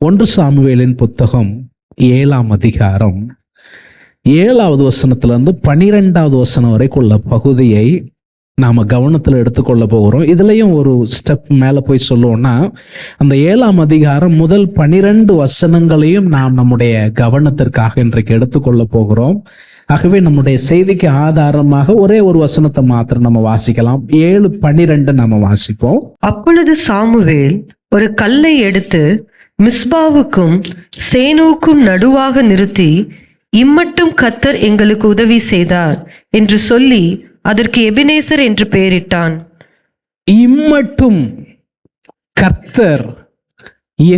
1 சாமுவேலின் புத்தகம் 7ஆம் அதிகாரம் 7வது வசனத்திலிருந்து 12வது வசனம் வரைக்கும் உள்ள பகுதியை நாம கவனத்தில் எடுத்துக்கொள்ள போகிறோம். இதுலயும் ஒரு ஸ்டெப் மேல போய் சொல்லுவோம்னா, அந்த 7ஆம் அதிகாரம் முதல் 12 வசனங்களையும் நாம் நம்முடைய கவனத்திற்காக இன்றைக்கு எடுத்துக்கொள்ள போகிறோம். ஆகவே நம்முடைய செய்திக்கு ஆதாரமாக ஒரே ஒரு வசனத்தை மாத்திரம் நம்ம வாசிக்கலாம். 7:12 நம்ம வாசிப்போம். அப்பொழுது சாமுவேல் ஒரு கல்லை எடுத்து மிஸ்பாவுக்கும் சேனோக்கும் நடுவாக நிறுத்தி, இம்மட்டும் கர்த்தர் எங்களுக்கு உதவி செய்தார் என்று சொல்லி அதற்கு எபினேசர் என்று பெயரிட்டான். இம்மட்டும் கர்த்தர்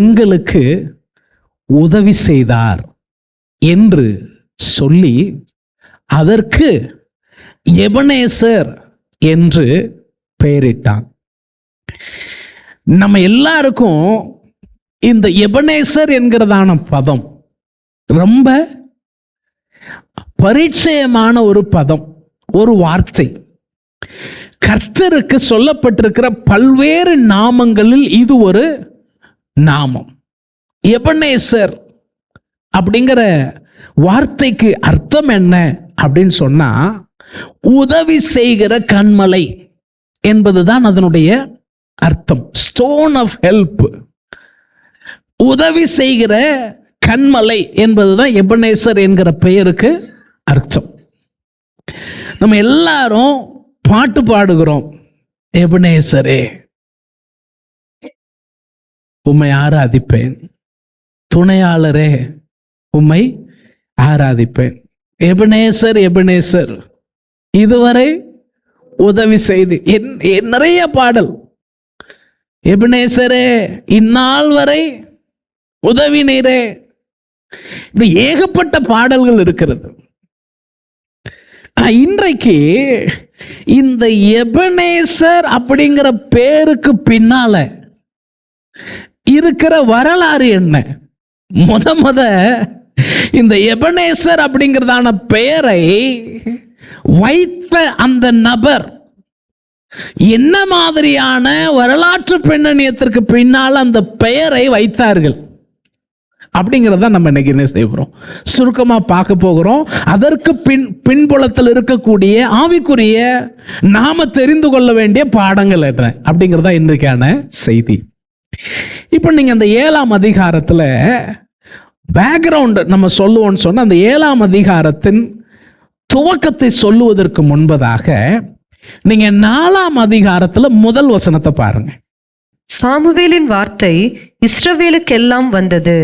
எங்களுக்கு உதவி செய்தார் என்று சொல்லி அதற்கு எபனேசர் என்று பெயரிட்டான். நம்ம எல்லாருக்கும் இந்த எபனேசர் என்கிறதான பதம் ரொம்ப பரிச்சயமான ஒரு பதம், ஒரு வார்த்தை. கர்த்தருக்கு சொல்லப்பட்டிருக்கிற பல்வேறு நாமங்களில் இது ஒரு நாமம். எபனேசர் அப்படிங்கிற வார்த்தைக்கு அர்த்தம் என்ன அப்படின்னு சொன்னா, உதவி செய்கிற கன்மலை என்பதுதான் அதனுடைய அர்த்தம். ஸ்டோன் ஆஃப் ஹெல்ப், உதவி செய்கிற கன்மலை என்பதுதான் எபனேசர் என்கிற பெயருக்கு அர்த்தம். நம்ம எல்லாரும் பாட்டு பாடுகிறோம். எபனேசரே உம்மை ஆராதிப்பேன், துணையாளரே உம்மை ஆராதிப்பேன். எபனேசர் எபனேசர் இதுவரை உதவி செய்து நிறைய பாடல். எபனேசரே இந்நாள் வரை உதவி நீரே, இப்படி ஏகப்பட்ட பாடல்கள் இருக்கிறது. இன்றைக்கு இந்த எபனேசர் அப்படிங்கிற பேருக்கு பின்னால இருக்கிற வரலாறு என்ன? முத இந்த எபனேசர் அப்படிங்கிறதான பெயரை வைத்த அந்த நபர் என்ன மாதிரியான வரலாற்று பின்னணியத்திற்கு பின்னால் அந்த பெயரை வைத்தார்கள் அப்படிங்கிறத நம்ம இன்னைக்கு என்ன செய்கிறோம், சுருக்கமா பார்க்க போகிறோம். அதற்கு பின்புலத்தில் இருக்கக்கூடிய ஆவிக்குரிய நாம தெரிந்து கொள்ள வேண்டிய பாடங்கள் என்ன அப்படிங்கிறதா இன்றைக்கான செய்தி. இப்போ நீங்க அந்த 7ஆம் அதிகாரத்துல பேக்ரவுண்ட் நம்ம சொல்லுவோம்னு சொன்ன, அந்த 7ஆம் அதிகாரத்தின் துவக்கத்தை சொல்லுவதற்கு முன்பதாக நீங்க 4ஆம் அதிகாரத்துல முதல் வசனத்தை பாருங்க. சாமுவேலின் வார்த்தை இஸ்ரவேலுக்கெல்லாம் வந்தது.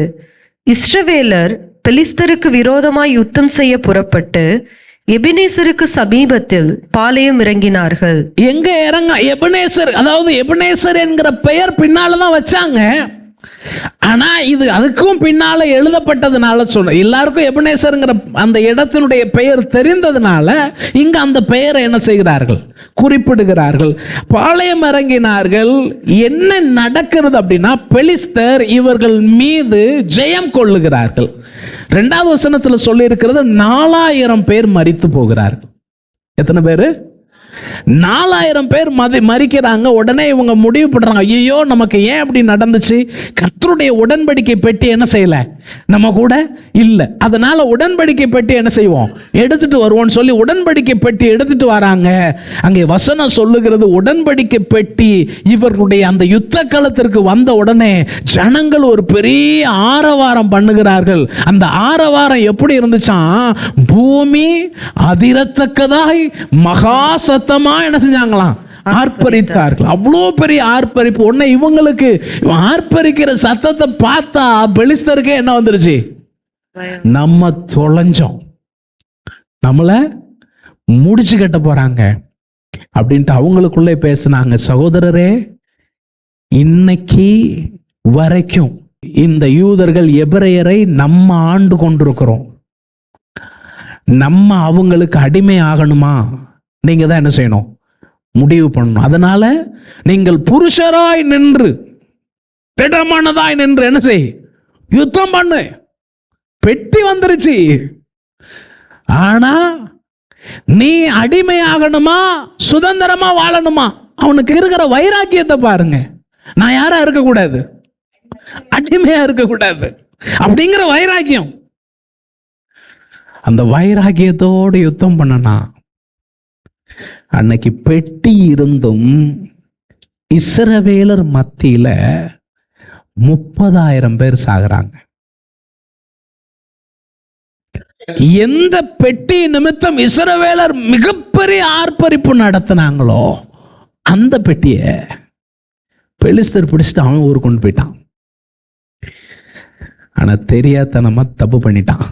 இஸ்ரவேலர் பெலிஸ்தருக்கு விரோதமாய் யுத்தம் செய்ய புறப்பட்டு எபினேசருக்கு சமீபத்தில் பாளையம் இறங்கினார்கள். எங்க இறங்க? எபனேசர், அதாவது எபனேசர் என்கிற பெயர் பின்னாலதான் வச்சாங்க. ஆனா இது அதுக்கும் பின்னால எழுதப்பட்டதுனால சொன்ன எல்லாருக்கும் எபனேசர்ங்கிற அந்த இடத்தினுடைய பெயர் தெரிந்ததுனால இங்க அந்த பெயரை என்ன செய்கிறார்கள், குறிப்பிடுகிறார்கள். பாளையம் இறங்கினார்கள். என்ன நடக்கிறது அப்படின்னா, பெலிஸ்தர் இவர்கள் மீது ஜெயம் கொள்ளுகிறார்கள். 2வது வசனத்துல சொல்லி இருக்கிறது 4000 பேர் மரித்து போகிறார்கள். எத்தனை பேரு? 4000 பேர் மரிக்கிறாங்க. உடனே இவங்க முடிவு பண்றாங்க, ஐயோ நமக்கு ஏன் அப்படி நடந்துச்சு, கர்த்தருடைய உடன்படிக்கை பெட்டி என்ன செய்யல, நம்ம கூட இல்ல, அதனால உடன்படிக்கை பெட்டி என்ன செய்வோம், எடுத்துட்டு வருவோம்னு சொல்லி உடன்படிக்கை பெட்டி எடுத்துட்டு வராங்க. அங்கே வசனம் சொல்லுகிறது, உடன்படிக்கை பெட்டி இவர்களுடைய அந்த யுத்த களத்திற்கு வந்த உடனே ஜனங்கள் ஒரு பெரிய ஆரவாரம் பண்ணுகிறார்கள். அந்த ஆரவாரம் எப்படி இருந்துச்சாம், பூமி அதிரத்தக்கதாய் மகா சத்தமா என்ன செஞ்சாங்களாம், ஆர்ப்பரித்தார்கள். அவ்வளோ பெரிய ஆர்ப்பரிப்பு. உடனே இவங்களுக்கு ஆர்ப்பரிக்கிற சத்தத்தை பார்த்தா பெலிஸ்தருக்கே என்ன வந்துருச்சு, நம்ம தொலைஞ்சோம், நம்மள முடிச்சு கட்ட போறாங்க அப்படின்ட்டு அவங்களுக்குள்ளே பேசினாங்க. சகோதரரே, இன்னைக்கு வரைக்கும் இந்த யூதர்கள் எபிரெயரை நம்ம ஆண்டு கொண்டிருக்கிறோம். நம்ம அவங்களுக்கு அடிமை ஆகணுமா, நீங்க தான் என்ன செய்யணும், முடிவு பண்ணணும். அதனால நீங்கள் புருஷராய் நின்று திடமானதாய் நின்று என்ன செய், யுத்தம் பண்ணு. பெட்டி வந்துருச்சு. ஆனா நீ அடிமை ஆகணுமா சுதந்திரமா வாழணுமா? அவனுக்கு இருக்கிற வைராக்கியத்தை பாருங்க. நான் யாரா இருக்கக்கூடாது, அடிமையா இருக்கக்கூடாது அப்படிங்கிற வைராக்கியம். அந்த வைராக்கியத்தோடு யுத்தம் பண்ணனா அன்னைக்கு பெட்டி இருந்தும் இஸ்ரவேலர் மத்தியில 30,000 பேர் சாகுறாங்க. எந்த பெட்டி நிமித்தம் இஸ்ரவேலர் மிகப்பெரிய ஆர்ப்பரிப்பு நடத்தினாங்களோ அந்த பெட்டியை பெலிஸ்தர் பிடிச்சிட்டு அவன் ஊருக்கு கொண்டு போயிட்டான். ஆனா தெரியாதனமா தப்பு பண்ணிட்டான்.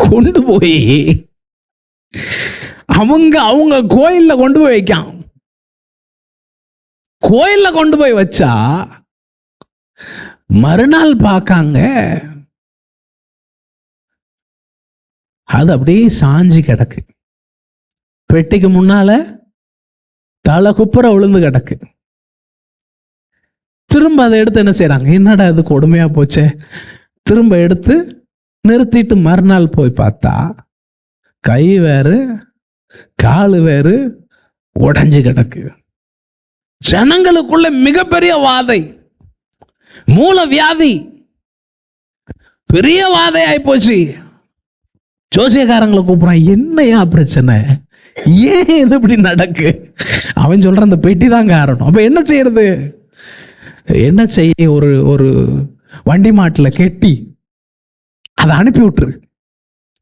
கொண்டு போய் அவங்க கோயில்ல கொண்டு போய் வைக்கான். கோயில்ல கொண்டு போய் வச்சா மறுநாள் பார்க்காங்க அது அப்படியே சாஞ்சி கிடக்கு. பெட்டிக்கு முன்னால தலை குப்புற விழுந்து கிடக்கு. திரும்ப அதை எடுத்து என்ன செய்யறாங்க, என்னடா அது கொடுமையா போச்சே, திரும்ப எடுத்து நிறுத்திட்டு மறுநாள் போய் பார்த்தா கை வேறு காலு வேறு உடைஞ்சு கிடக்கு. ஜனங்களுக்குள்ள மிகப்பெரிய வாதை, மூல வியாதி, பெரிய வாதை ஆயிப்போச்சு. ஜோசியக்காரங்களை கூப்பிடுறான், என்னையா பிரச்சனை, ஏன் இது இப்படி நடக்கு? அவன் சொல்றான் அந்த பெட்டி தான் காரணம். அப்ப என்ன செய்யறது? என்ன செய்ய, ஒரு வண்டி மாட்டில் கெட்டி அதை அனுப்பி விட்டுரு,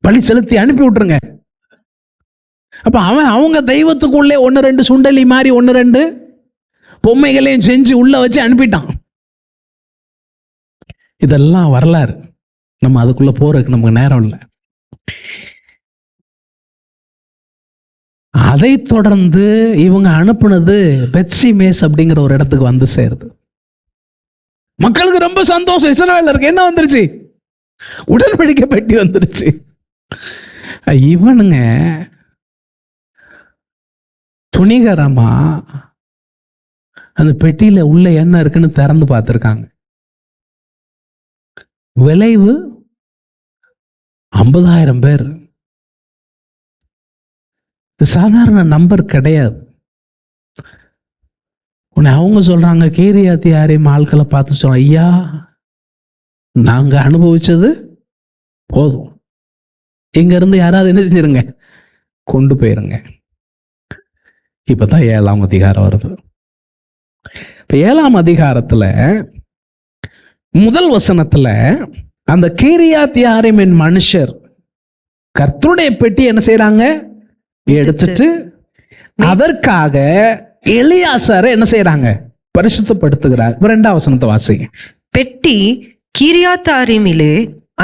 பழி செலுத்தி அனுப்பி விட்டுருங்க. அப்ப அவங்க தெய்வத்துக்குள்ளே 1-2 சுண்டலி மாதிரி 1-2 பொம்மைகளையும் செஞ்சு உள்ள வச்சு அனுப்பிட்டான். இதெல்லாம் வரலாறு, நம்ம அதுக்குள்ள போறதுக்கு நமக்கு நேரம் இல்லை. அதை தொடர்ந்து இவங்க அனுப்புனது பெட்சி மேஸ் அப்படிங்கிற ஒரு இடத்துக்கு வந்து சேருது. மக்களுக்கு ரொம்ப சந்தோஷம். இஸ்ரவேலருக்கு என்ன வந்துருச்சு? உடன்படிக்கை பெட்டி வந்துருச்சு. இவனுங்க துணிகரமா அந்த பெட்டியில உள்ள என்ன இருக்குன்னு திறந்து பார்த்திருக்காங்க. விளைவு 50,000 பேர். சாதாரண நம்பர் கிடையாது. அவங்க சொல்றாங்க, கீரியாத்தி யாரையும் ஆட்களை பார்த்து சொல்றாங்க, ஐயா நாங்க அனுபவிச்சது போதும், இங்க இருந்து யாராவது என்ன செஞ்சிருங்க, கொண்டு போயிருங்க. இப்பதான் 7ஆம் அதிகாரம் வருது. இப்ப 7ஆம் அதிகாரத்துல முதல் வசனத்துல அந்த கீரியாத் யாரீமின் மனுஷர் கர்த்தருடைய பெட்டி என்ன செய்யறாங்க, எடுத்துட்டு அதற்காக எலியாசாரை என்ன செய்யறாங்க, பரிசுத்தப்படுத்துகிறார். 2ஆம் வசனத்தை வாசிங்க. பெட்டி கீரியாத்தாரிமிலே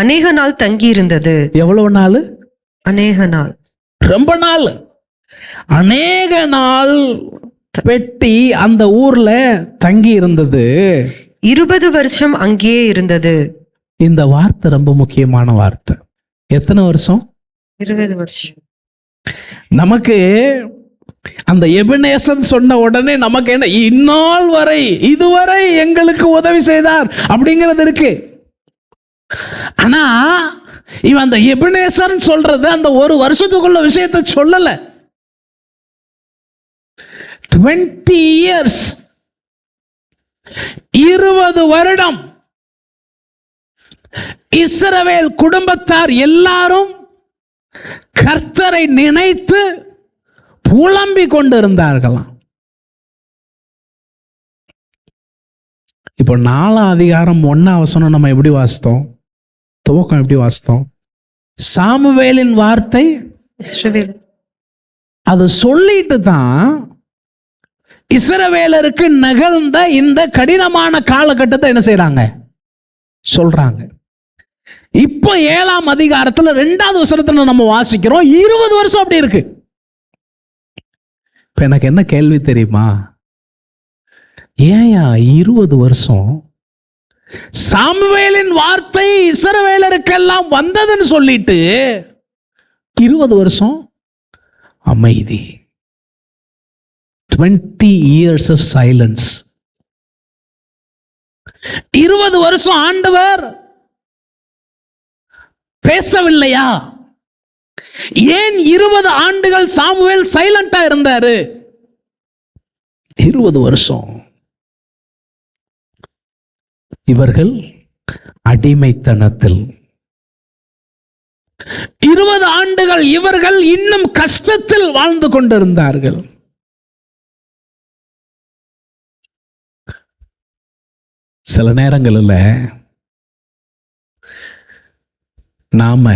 அநேக நாள் தங்கி இருந்தது. எவ்வளவு நாள்? அநேக நாள், ரொம்ப நாள். அநேக நாள் பெட்டி அந்த ஊர்ல தங்கி இருந்தது. 20 வருஷம் அங்கேயே இருந்தது. இந்த வார்த்தை ரொம்ப முக்கியமான வார்த்தை. எத்தனை வருஷம்? 20 வருஷம். நமக்கு அந்த எபினேசன் சொன்ன உடனே நமக்கு என்ன, இந்நாள் வரை இதுவரை எங்களுக்கு உதவி செய்தார் அப்படிங்கிறது இருக்கு. ஆனா இவன் அந்த எபினேசர் சொல்றது அந்த ஒரு வருஷத்துக்குள்ள விஷயத்தை சொல்லல. 20 years, 20 வருடம் இஸ்ரவேல் குடும்பத்தார் எல்லாரும் கர்த்தரை நினைத்து புலம்பிக் கொண்டிருந்தார்களாம். இப்போ 4ஆம் அதிகாரம் 1ஆம் வசனம் நம்ம எப்படி வாசித்தோம்? துவக்கம் எப்படி வாசித்தோம்? சாமுவேலின் வார்த்தை இஸ்ரவேல் அது சொல்லிட்டு தான் இஸ்ரவேலருக்கு நிகழ்ந்த இந்த கடினமான காலகட்டத்தை என்ன செய்யறாங்க, சொல்றாங்க. இப்போ 7ஆம் அதிகாரத்துல 2வது வசனத்துல நம்ம வாசிக்கிறோம் 20 வருஷம் அப்படி இருக்கு. இப்ப எனக்கு என்ன கேள்வி தெரியுமா, ஏயா 20 வருஷம் சாமுவேலின் வார்த்தை இஸ்ரவேலருக்கெல்லாம் வந்ததுன்னு சொல்லிட்டு 20 வருஷம் அமைதி, 20 years of silence. 20 வருஷம் ஆண்டவர் பேசவில்லையா? ஏன் 20 ஆண்டுகள் சாமுவேல் சைலண்டா இருந்தாரு? 20 வருஷம் இவர்கள் அடிமைத்தனத்தில் 20 ஆண்டுகள் இவர்கள் இன்னும் கஷ்டத்தில் வாழ்ந்து கொண்டிருந்தார்கள். சில நேரங்களில் நாம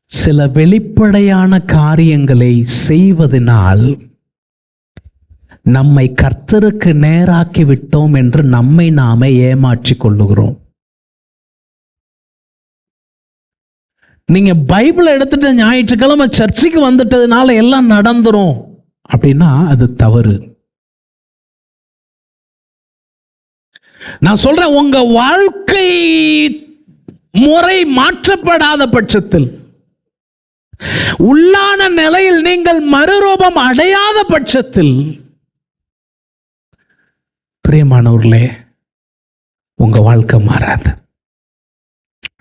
சில வெளிப்படையான காரியங்களை செய்வதனால் நம்மை கர்த்தருக்கு நேராக்கி விட்டோம் என்று நம்மை நாமே ஏமாற்றிக் கொள்ளுகிறோம். நீங்க பைபிளை எடுத்துட்டு ஞாயிற்றுக்கிழமை சர்ச்சுக்கு வந்துட்டதுனால எல்லாம் நடந்துரும் அப்படின்னா அது தவறு. நான் சொல்றேன், உங்க வாழ்க்கை முறை மாற்றப்படாத பட்சத்தில், உள்ளான நிலையில் நீங்கள் மறுரூபம் அடையாத பட்சத்தில், பிரியமானவர்களே, உங்க வாழ்க்கை மாறாது.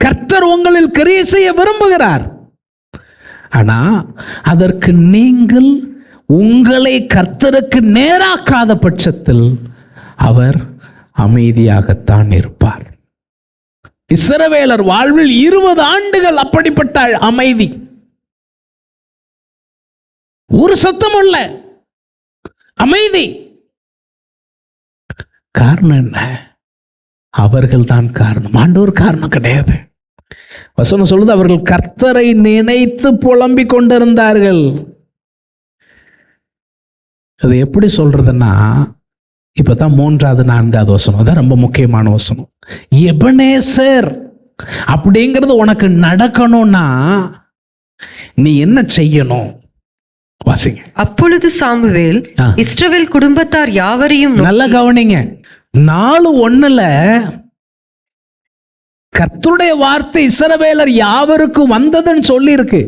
கர்த்தர் உங்களில் கிரியை செய்ய விரும்புகிறார். ஆனா அதற்கு நீங்கள் உங்களை கர்த்தருக்கு நேராக்காத பட்சத்தில் அவர் அமைதியாகத்தான் இருப்பார். இஸ்ரவேலர் வாழ்வில் 20 ஆண்டுகள் அப்படிப்பட்ட அமைதி, ஒரு சத்தம் இல்ல, அமைதி. காரணம் என்ன? அவர்கள் தான் காரணம், ஆண்டவர் காரணம் கிடையாது. வசனம் சொல்லுது, அவர்கள் கர்த்தரை நினைத்து புலம்பிக் கொண்டிருந்தார்கள். அது எப்படி சொல்றதுன்னா, இப்பதான் 3வது 4வது வசனம், அதான் ரொம்ப முக்கியமான வசனம். எபனேசர் அப்படிங்கிறது உனக்கு நடக்கணும்னா நீ என்ன செய்யணும்? வாசிங்க. அப்பொழுது சாமுவேல் இஸ்ரவேல் குடும்பத்தார் யாவரையும் நல்ல கவனிங்க. 4:1 கர்த்தருடைய வார்த்தை இஸ்ரவேலர் யாவருக்கும் வந்ததுன்னு சொல்லி இருக்கு.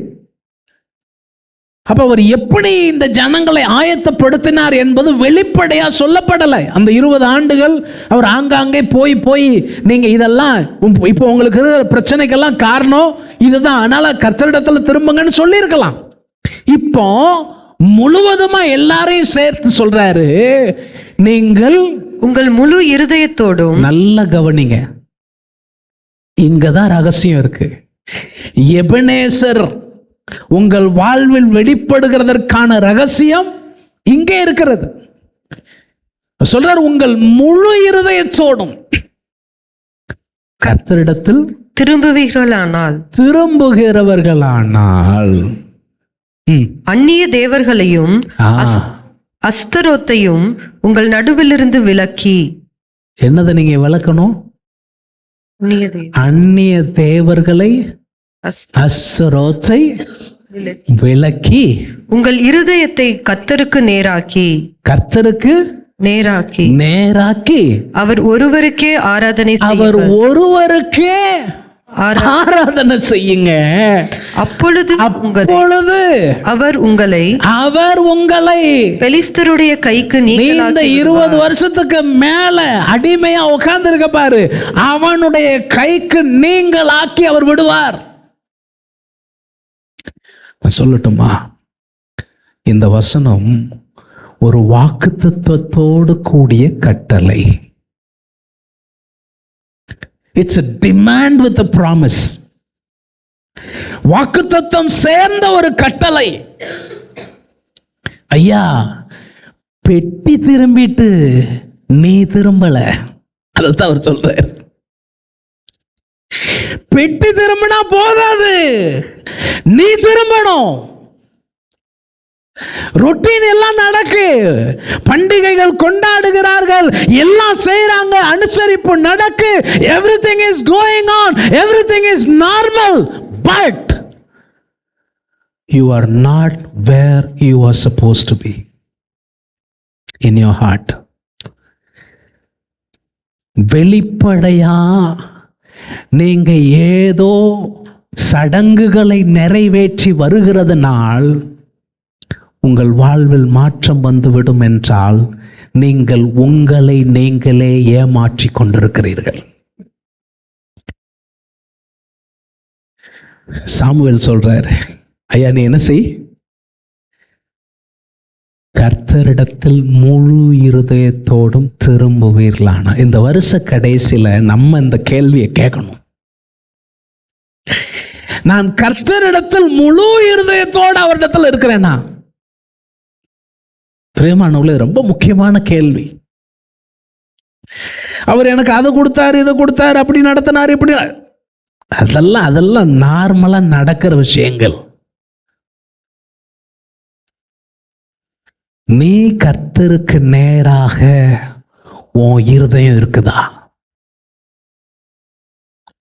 அப்ப அவர் எப்படி இந்த ஜனங்களை ஆயத்தப்படுத்தினார் என்பது வெளிப்படையா சொல்லப்படலை. அந்த 20 ஆண்டுகள் அவர் ஆங்காங்கே போய் போய் நீங்க இதெல்லாம் இப்போ உங்களுக்கு இருக்கிற பிரச்சனைக்கெல்லாம் காரணம் இதுதான், அதனால கர்த்தரிடத்துல திரும்புங்கன்னு சொல்லி இருக்கலாம். இப்போ முழுவதுமா எல்லாரையும் சேர்த்து சொல்றாரு, நீங்கள் உங்கள் முழு இருதயத்தோடும். நல்ல கவனிங்க, இங்கதான் ரகசியம் இருக்கு. எபனேசர் உங்கள் வாழ்வில் வெளிப்படுகிறதற்கான ரகசியம் இங்கே இருக்கிறது. சொல்றார், உங்கள் முழு இருதயத்தோடும் கர்த்தரிடத்தில் திரும்புகிறவர்களானால் அந்நிய தேவர்களையும் அஸ்தரோத்தையும் உங்கள் நடுவிலிருந்து விலக்கி. என்னதை நீங்க விளக்கணும்? அந்நிய தேவர்களை, அஸ்தரோத்தை விலக்கி உங்கள் இருதயத்தை கர்த்தருக்கு நேராக்கி. கர்த்தருக்கு நேராக்கி அவர் ஒருவருக்கே ஆராதனை, அவர் ஒருவருக்கே ஆராதனை செய்யுங்க. அப்பொழுது அவர் உங்களை பெலிஸ்தருடைய கைக்கு இந்த 20 வருஷத்துக்கு மேல அடிமையா உட்கார்ந்து இருக்க பாரு, அவனுடைய கைக்கு நீங்கள் ஆக்கி அவர் விடுவார். சொல்லட்டுமா? இந்த வசனம் ஒரு வாக்குத்தத்தத்தோடு கூடிய கட்டளை. It's a demand with a promise. வாக்குத்தத்தம் சேர்ந்த ஒரு கட்டளை. ஐயா, பெட்டி திரும்பிட்டு நீ திரும்பல, அதைத்தான் அவர் சொல்றார். பெட்டி திரும்பினா போதாது, நீ திரும்பணும். ரொட்டீன் எல்லாம் நடக்கு, பண்டிகைகள் கொண்டாடுகிறார்கள், எல்லாம் செய்யறாங்க, அனுசரிப்பு நடக்கு, everything is going on, everything is normal, but you are not where you are supposed to be in your heart. வெளிப்படையா நீங்க ஏதோ சடங்குகளை நிறைவேற்றி வருகிறதுனால் உங்கள் வாழ்வில் மாற்றம் வந்துவிடும் என்றால் நீங்கள் உங்களை நீங்களே ஏமாற்றிக் கொண்டிருக்கிறீர்கள். சாமுவேல் சொல்றார், ஐயா நீ என்ன செய், கர்த்தரிடத்தில் முழு இருதயத்தோடும் திரும்புவீர்களானா. இந்த வருஷ கடைசியில நம்ம இந்த கேள்வியை கேட்கணும். நான் கர்த்தரிடத்தில் முழு இருதயத்தோடு அவரிடத்தில் இருக்கிறேனா? பிரியமானவர்களே, ரொம்ப முக்கியமான கேள்வி. அவர் எனக்கு அதை கொடுத்தாரு, இதை கொடுத்தாரு, அப்படி நடத்தினார், இப்படி, அதெல்லாம் நார்மலா நடக்கிற விஷயங்கள். நீ கர்த்தருக்கு நேராக உன் இருதயம் இருக்குதா?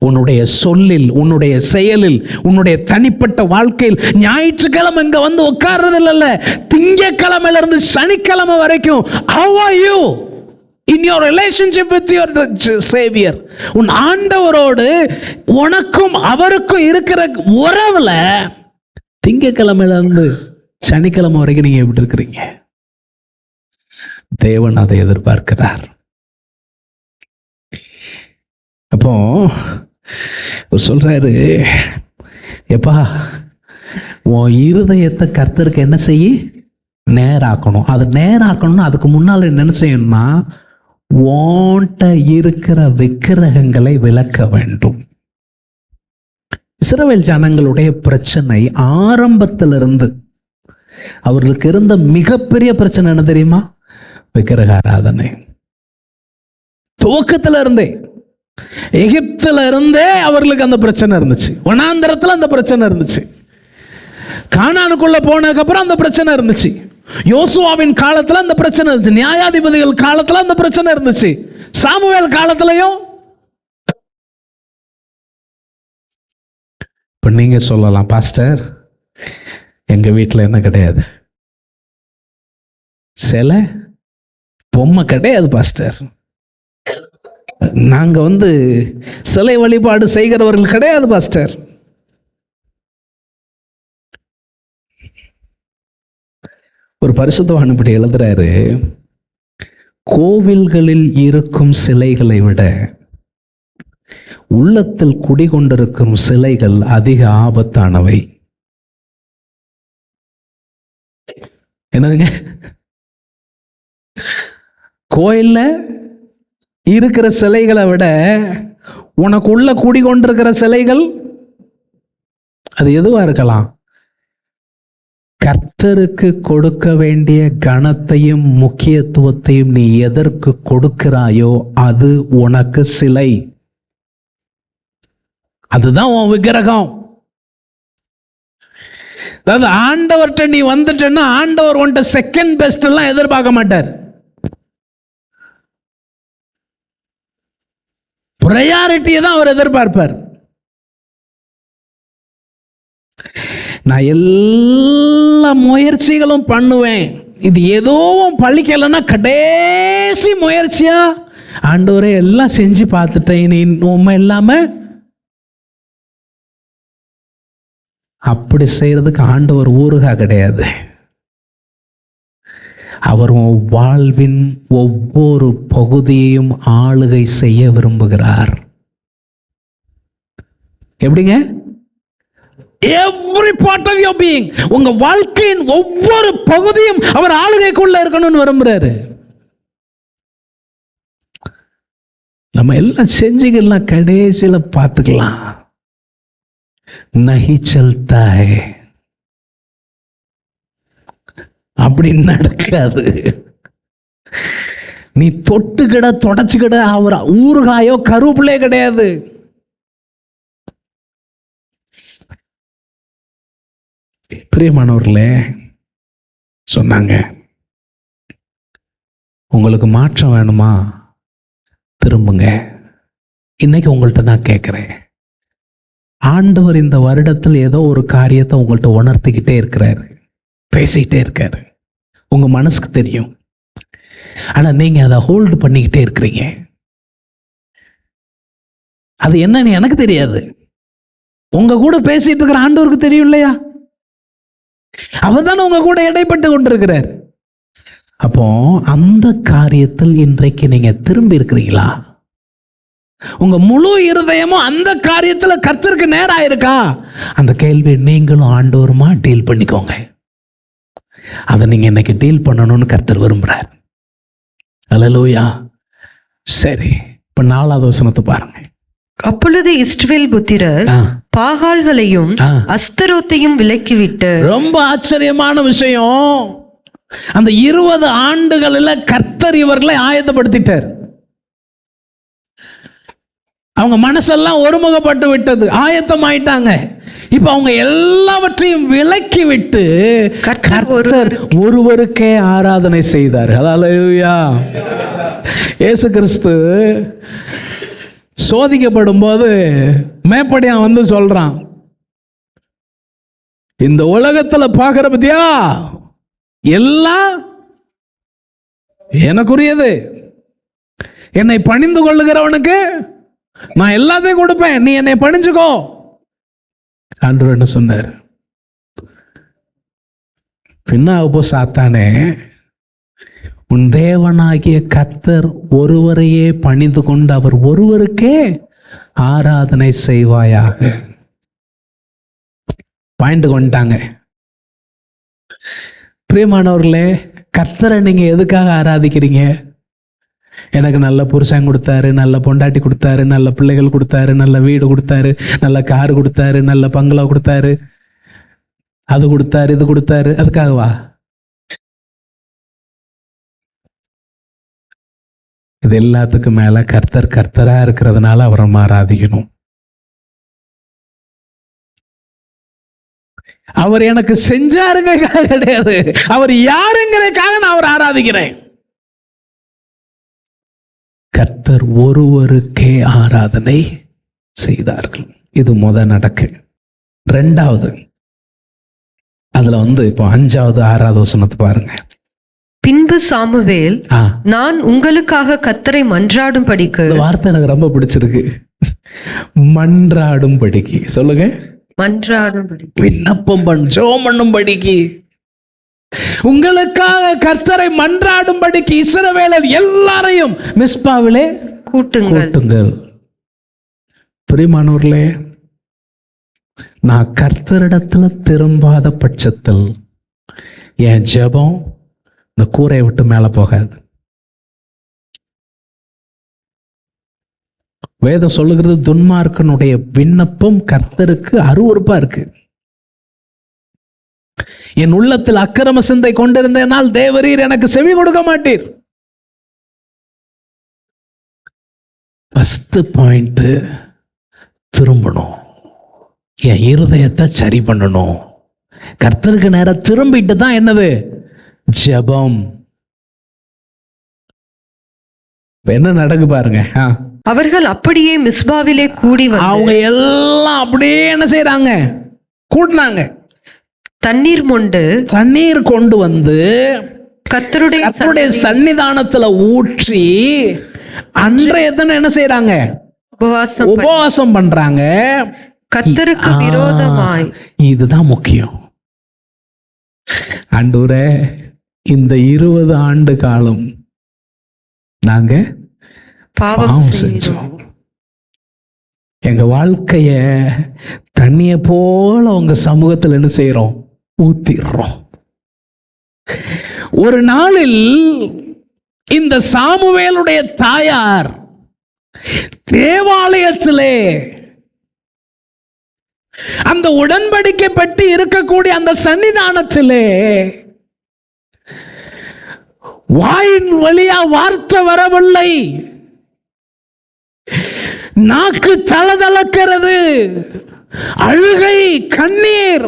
உன்னுடைய சொல்லில், உன்னுடைய செயலில், உன்னுடைய தனிப்பட்ட வாழ்க்கையில். ஞாயிற்றுக்கிழமை இங்க வந்து உட்கார்றது இல்ல, திங்கக்கிழமையில இருந்து சனிக்கிழமை வரைக்கும் how are you in your relationship with your savior? உன் ஆண்டவரோடு உனக்கும் அவருக்கும் இருக்கிற உறவுல திங்கக்கிழமையில இருந்து சனிக்கிழமை வரைக்கும் நீங்க எப்படி இருக்கிறீங்க? தேவன் அதை எதிர்பார்க்கிறார். அப்போ சொல்றாரு, எப்பா உன் இருதயத்தை கர்த்தருக்கு என்ன செய்ய? நேராக்கணும். அது நேராக்கணும்னா அதுக்கு முன்னால் என்ன செய்யணும்னா, ஓண்ட இருக்கிற விக்கிரகங்களை விலக்க வேண்டும். இஸ்ரவேல் ஜனங்களுடைய பிரச்சனை ஆரம்பத்திலிருந்து அவர்களுக்கு இருந்த மிகப்பெரிய பிரச்சனை என்ன தெரியுமா? விக்கிரக ஆராதனை. துவக்கத்துல இருந்தே, எகிப்துல இருந்தே அவர்களுக்கு அந்த பிரச்சனை இருந்துச்சு. வனாந்தரத்துல அந்த பிரச்சனை இருந்துச்சு. கானானுக்குள்ள போனதுக்கு அப்புறம் அந்த பிரச்சனை இருந்துச்சு. யோசுவாவின் காலத்துல அந்த பிரச்சனை இருந்துச்சு. நியாயாதிபதிகள் காலத்துல அந்த பிரச்சனை இருந்துச்சு. சாமுவேல் காலத்திலையும். இப்ப நீங்க சொல்லலாம், பாஸ்டர் எங்க வீட்டில் என்ன கிடையாது, சிலை பொம்மை கிடையாது பாஸ்டர், நாங்க சிலை வழிபாடு செய்கிறவர்கள் கிடையாது பாஸ்டர். ஒரு பரிசுத்தவான் இப்படி எழுதுறாரு, கோவில்களில் இருக்கும் சிலைகளை விட உள்ளத்தில் குடிகொண்டிருக்கும் சிலைகள் அதிக ஆபத்தானவை. என்னதுங்க? கோயில்ல இருக்கிற சிலைகளை விட உனக்கு உள்ள குடிகொண்டிருக்கிற சிலைகள் அது எதுவா இருக்கலாம்? கர்த்தருக்கு கொடுக்க வேண்டிய கனத்தையும் முக்கியத்துவத்தையும் நீ எதற்கு கொடுக்கிறாயோ அது உனக்கு சிலை. அதுதான் உன் விக்கிரகம். அதாவது ஆண்டவர்கிட்ட நீ வந்துட்டேன்னா ஆண்டவர் உன்ட்ட செகண்ட் பெஸ்ட் எல்லாம் எதிர்பார்க்க மாட்டார். ப்ரையாரிட்டியை தான் அவர் எதிர்பார்ப்பார். நான் எல்லா முயற்சிகளும் பண்ணுவேன், இது எதுவும் பழிக்கலைன்னா கடைசி முயற்சியா ஆண்டவரே எல்லாம் செஞ்சு பார்த்துட்டேன், நீ உண்மை இல்லாம அப்படி செய்யறதுக்கு ஆண்டவர் ஊருகா கிடையாது. அவர் வாழ்வின் ஒவ்வொரு பகுதியையும் ஆளுகை செய்ய விரும்புகிறார். எப்படிங்க? Every part of your being, உங்க வாழ்க்கையின் ஒவ்வொரு பகுதியும் அவர் ஆளுகைக்குள்ள இருக்கணும்னு விரும்புறாரு. நம்ம எல்லாம் செஞ்சுக்கலாம், கடைசியில பார்த்துக்கலாம். நஹி சல்தா ஹை, அப்படி நடக்காது. நீ தொட்டுக்கிட தொடச்சுக்கிட அவர் ஊறுகாயோ கருவேப்பிலே கிடையாது. பிரியமானவர்களே, சொன்னாங்க உங்களுக்கு மாற்றம் வேணுமா, திரும்புங்க. இன்னைக்கு உங்கள்கிட்ட நான் கேட்கிறேன், ஆண்டவர் இந்த வருடத்தில் ஏதோ ஒரு காரியத்தை உங்கள்கிட்ட உணர்த்திக்கிட்டே இருக்கிறாரு, பேசிக்கிட்டே இருக்காரு. உங்க மனசுக்கு தெரியும், ஆனா நீங்க அதை ஹோல்டு பண்ணிக்கிட்டே இருக்கிறீங்க. அது என்னன்னு எனக்கு தெரியாது, உங்க கூட பேசிட்டு இருக்கிற ஆண்டவருக்கு தெரியும் இல்லையா? அவர் தானே உங்க கூட இடைப்பட்டு கொண்டிருக்கிறார். அப்போ அந்த காரியத்தில் இன்றைக்கு நீங்க திரும்பி இருக்கிறீங்களா? உங்க முழு இருதயமும் அந்த காரியத்துல கர்த்தருக்கு நேரா இருக்கா? அந்த கேள்வி நீங்களும் ஆண்டவருமா டீல் பண்ணிக்கோங்க. அதை நீங்க இன்னைக்கு டீல் பண்ணணும்னு கர்த்தர் விரும்புறார். அல்லேலூயா. சரி, இப்ப 4வது வசனத்தை பாருங்க. அப்பொழுது இஸ்ரவேல் புத்திரர் பாகால்களையும் அஸ்தரோத்தையும் விலக்கிவிட்டு. ரொம்ப ஆச்சரியமான விஷயம், அந்த 20 ஆண்டுகளில் கர்த்தர் இவர்களை ஆயத்தப்படுத்திட்டார். அவங்க மனசெல்லாம் ஒருமுகப்பட்டு விட்டது, ஆயத்தமாயிட்டாங்க. இப்ப அவங்க எல்லாவற்றையும் விலக்கி விட்டு கர்த்தர் ஒருவருக்கே ஆராதனை செய்தார். ஹல்லேலூயா. இயேசு கிறிஸ்து சோதிக்கப்படும் போது மேப்படியான் வந்து சொல்றான், இந்த உலகத்துல பாக்குற பத்தியா எல்லாம் எனக்குரியது, என்னை பணிந்து கொள்ளுகிறவனுக்கு நான் எல்லாத்தையும் கொடுப்பேன், நீ என்னை பணிஞ்சுக்கோ. ஆண்டவர் என்ன சொன்னார்? பின்னாக சாத்தானே, உன் தேவனாகிய கர்த்தர் ஒருவரையே பணிந்து கொண்டு அவர் ஒருவருக்கே ஆராதனை செய்வாயாக. பாயிண்ட் கொண்டாங்க. பிரியமானவர்களே, கர்த்தரை நீங்க எதுக்காக ஆராதிக்கிறீங்க? எனக்கு நல்ல புருஷன் கொடுத்தாரு, நல்ல பொண்டாட்டி கொடுத்தாரு, நல்ல பிள்ளைகள் கொடுத்தாரு, நல்ல வீடு கொடுத்தாரு, நல்ல கார் கொடுத்தாரு, நல்ல பங்களா கொடுத்தாரு, அது கொடுத்தாரு, இது கொடுத்தாரு, அதுக்காகவா? இது எல்லாத்துக்கும் மேல கர்த்தர் கர்த்தரா இருக்கிறதுனால அவரை ஆராதிக்கணும். அவர் எனக்கு செஞ்சாருங்க கிடையாது, அவர் யாருங்கிறதுக்காக நான் அவர் ஆராதிக்கிறேன். கர்த்தர் ஒருவருக்கே ஆராதனை செய்தார்கள். இது நடக்கு. 2வது, அதுல இப்போ 5வது 6வது வசனத்தை பாருங்க. பின்பு சாமுவேல், நான் உங்களுக்காக கர்த்தரை மன்றாடும்படிக்கு. வார்த்தை எனக்கு ரொம்ப பிடிச்சிருக்கு. மன்றாடும்படிக்கு சொல்லுங்க. மன்றாடும்படி, விண்ணப்பம் ஜெபம் பண்ணும்படிக்கு, உங்களுக்காக கர்த்தரை மன்றாடும்படிக்கு இஸ்ரவேலர் எல்லாரையும் மிஸ்பாவிலே கூட்டுங்கள். பிரியமானவர்களே, நான் கர்த்தரிடத்துல திரும்பாத பட்சத்தில் என் ஜெபம் இந்த கூரையை விட்டு மேல போகாது. வேதம் சொல்லுகிறது, துன்மார்க்கனுடைய விண்ணப்பம் கர்த்தருக்கு அருவருப்பா இருக்கு. என் உள்ளத்தில் அக்கிரம சிந்தை கொண்டிருந்தேனால் தேவரீர் எனக்கு செவி கொடுக்க மாட்டீர். ஃபர்ஸ்ட் பாயிண்ட், திரும்பணும். என் இருதயத்தை சரி பண்ணணும். கர்த்தருக்கு நேரம் திரும்பிட்டு தான் என்னது? ஜெபம். என்ன நடக்கு பாருங்க. அவர்கள் அப்படியே மிஸ்பாவிலே கூடி வந்து, அவங்க எல்லாம் அப்படியே என்ன செய்யறாங்க? கூட்டினாங்க. தண்ணீர் கொண்டு வந்து கர்த்தருடைய சன்னிதானத்துல ஊற்றி அன்றைய தினம் என்ன செய்யறாங்க? உபவாசம் பண்றாங்க கர்த்தருக்கு விரோதமாய். இதுதான் முக்கியம். ஆண்டவரே, இந்த 20 ஆண்டு காலம் நாங்க பாவம் செஞ்சோம். எங்க வாழ்க்கைய தண்ணிய போல உங்க சமூகத்தில் என்ன செய்யறோம்? ஊத்திடுறோம். ஒரு நாளில் இந்த சாமுவேலுடைய தாயார் தேவாலயத்திலே அந்த உடன்படிக்கை பெட்டி இருக்கக்கூடிய அந்த சன்னிதானத்திலே வாயின் வழியா வார்த்தை வரவில்லை, நாக்கு தளதளக்கிறது, அழுகை, கண்ணீர்,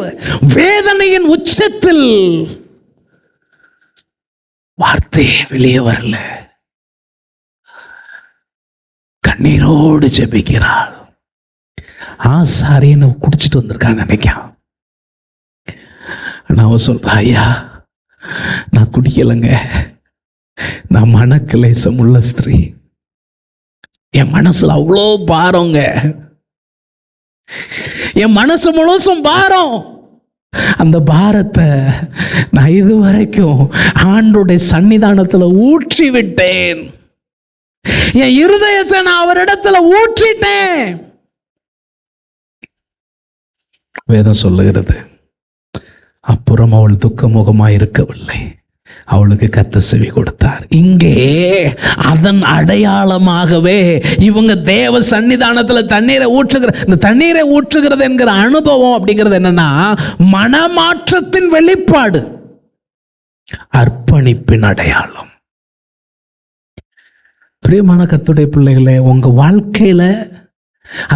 வேதனையின் உச்சத்தில் வார்த்தை வெளியே வரல. கண்ணீரோடு ஜெபிக்கிறாள். ஆசாரியனை குடிச்சிட்டு வந்திருக்கான்னு நினைக்கான். நான் சொல்றேன், ஐயா நான் குடிக்கலைங்க, நான் மனக்கிலேசம் உள்ள ஸ்திரீ, என் மனசுல அவ்வளோ பாரங்க, என் மனசு முழுசும் பாரம். அந்த பாரத்தை நான் இதுவரைக்கும் ஆண்டோடைய சன்னிதானத்துல ஊற்றி விட்டேன். என் இருதயத்தை நான் அவரிடத்துல ஊற்றிட்டேன். வேதம் சொல்லுகிறது, அப்புறம் அவள் துக்கமுகமாய் இருக்கவில்லை, அவளுக்கு கர்த்தர் செவி கொடுத்தார். இங்கே அதன் அடையாளமாகவே இவங்க தேவ சன்னிதானத்தில் தண்ணீரை ஊற்றுகிற, இந்த தண்ணீரை ஊற்றுகிறது என்கிற அனுபவம் அப்படிங்கிறது என்னன்னா மனமாற்றத்தின் வெளிப்பாடு, அர்ப்பணிப்பின் அடையாளம். பிரியமான கர்த்தருடைய பிள்ளைகளே, உங்க வாழ்க்கையில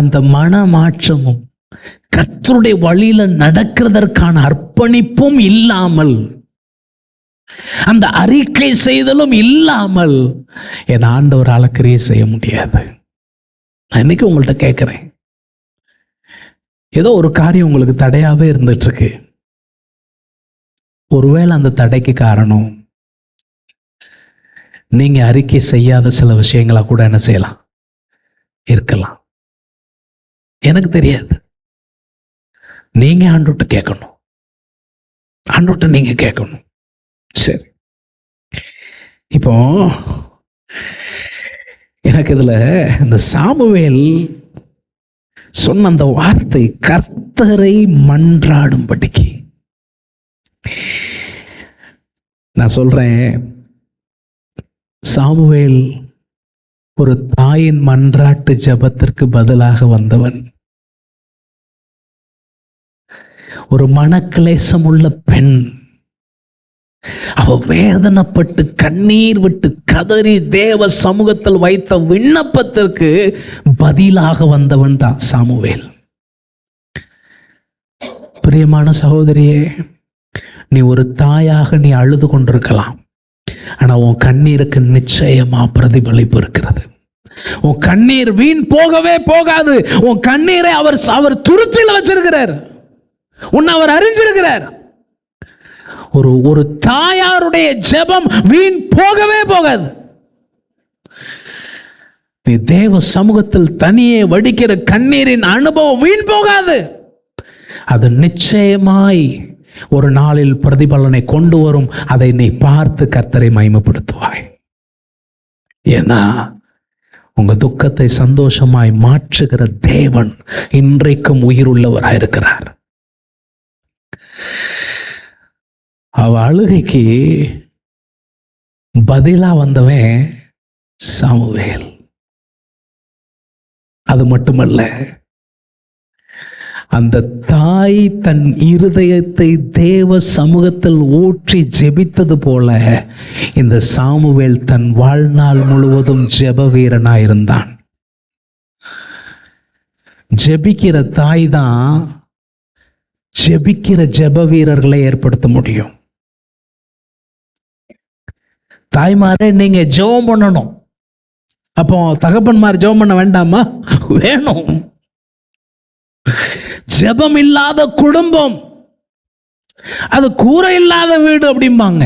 அந்த மனமாற்றமும் கர்த்தருடைய வழியில நடக்கிறதற்கான அர்ப்பணிப்பும் இல்லாமல், அந்த அறிக்கை செய்தலும் இல்லாமல் என் ஆண்டவரால் கிரியை செய்ய முடியாது. நான் இன்னைக்கு உங்கள்கிட்ட கேட்கிறேன், ஏதோ ஒரு காரியம் உங்களுக்கு தடையாவே இருந்துட்டு இருக்கு. ஒருவேளை அந்த தடைக்கு காரணம் நீங்க அறிக்கை செய்யாத சில விஷயங்களா கூட என்ன செய்யலாம், இருக்கலாம். எனக்கு தெரியாது. நீங்க ஆண்டவர்ட்ட கேட்கணும், ஆண்டவர்ட்ட நீங்க கேட்கணும். சரி, இப்போ எனக்கு இதுல இந்த சாமுவேல் சொன்ன அந்த வார்த்தை கர்த்தரை மன்றாடும்படிக்கு, நான் சொல்றேன், சாமுவேல் ஒரு தாயின் மன்றாட்டு ஜெபத்திற்கு பதிலாக வந்தவன். ஒரு மனக்லேசம் உள்ள பெண், அவ வேதனைப்பட்டு கண்ணீர் விட்டு கதறி தேவ சமூகத்தில் வைத்த விண்ணப்பத்திற்கு பதிலாக வந்தவன் தான் சாமுவேல். பிரியமான சகோதரியே, நீ ஒரு தாயாக நீ அழுது கொண்டிருக்கலாம், ஆனா உன் கண்ணீருக்கு நிச்சயமா பிரதிபலிப்பு இருக்கிறது. உன் கண்ணீர் வீண் போகவே போகாது. உன் கண்ணீரை அவர் துருத்தில வச்சிருக்கிறார், உன்னை அவர் அறிஞ்சிருக்கிறார். ஒரு தாயாருடைய ஜெபம் வீண் போகவே போகாது. நீ தேவ சமூகத்தில் தனியே வடிக்கிற கண்ணீரின் அனுபவம் வீண் போகாது. அது நிச்சயமாய் ஒரு நாளில் பிரதிபலனை கொண்டு வரும். அதை நீ பார்த்து கர்த்தரை மகிமைப்படுத்துவாய். ஏன்னா உங்க துக்கத்தை சந்தோஷமாய் மாற்றுகிற தேவன் இன்றைக்கும் உயிருள்ளவராயிருக்கிறார். அவ அழுகைக்கு பதிலா வந்தவன் சாமுவேல். அது மட்டுமல்ல, அந்த தாய் தன் இருதயத்தை தேவ சமூகத்தில் ஊற்றி ஜெபித்தது போல இந்த சாமுவேல் தன் வாழ்நாள் முழுவதும் ஜெப வீரனாயிருந்தான். ஜெபிக்கிற தாய் தான் ஜெபிக்கிற ஜெப வீரர்களை ஏற்படுத்த முடியும். தாய்மாரே, நீங்க ஜெபம் பண்ணணும். அப்போ தகப்பன்மார் ஜெபம் பண்ண வேண்டாமா? வேணும். ஜெபம் இல்லாத குடும்பம் அது கூரை இல்லாத வீடு அப்படிம்பாங்க.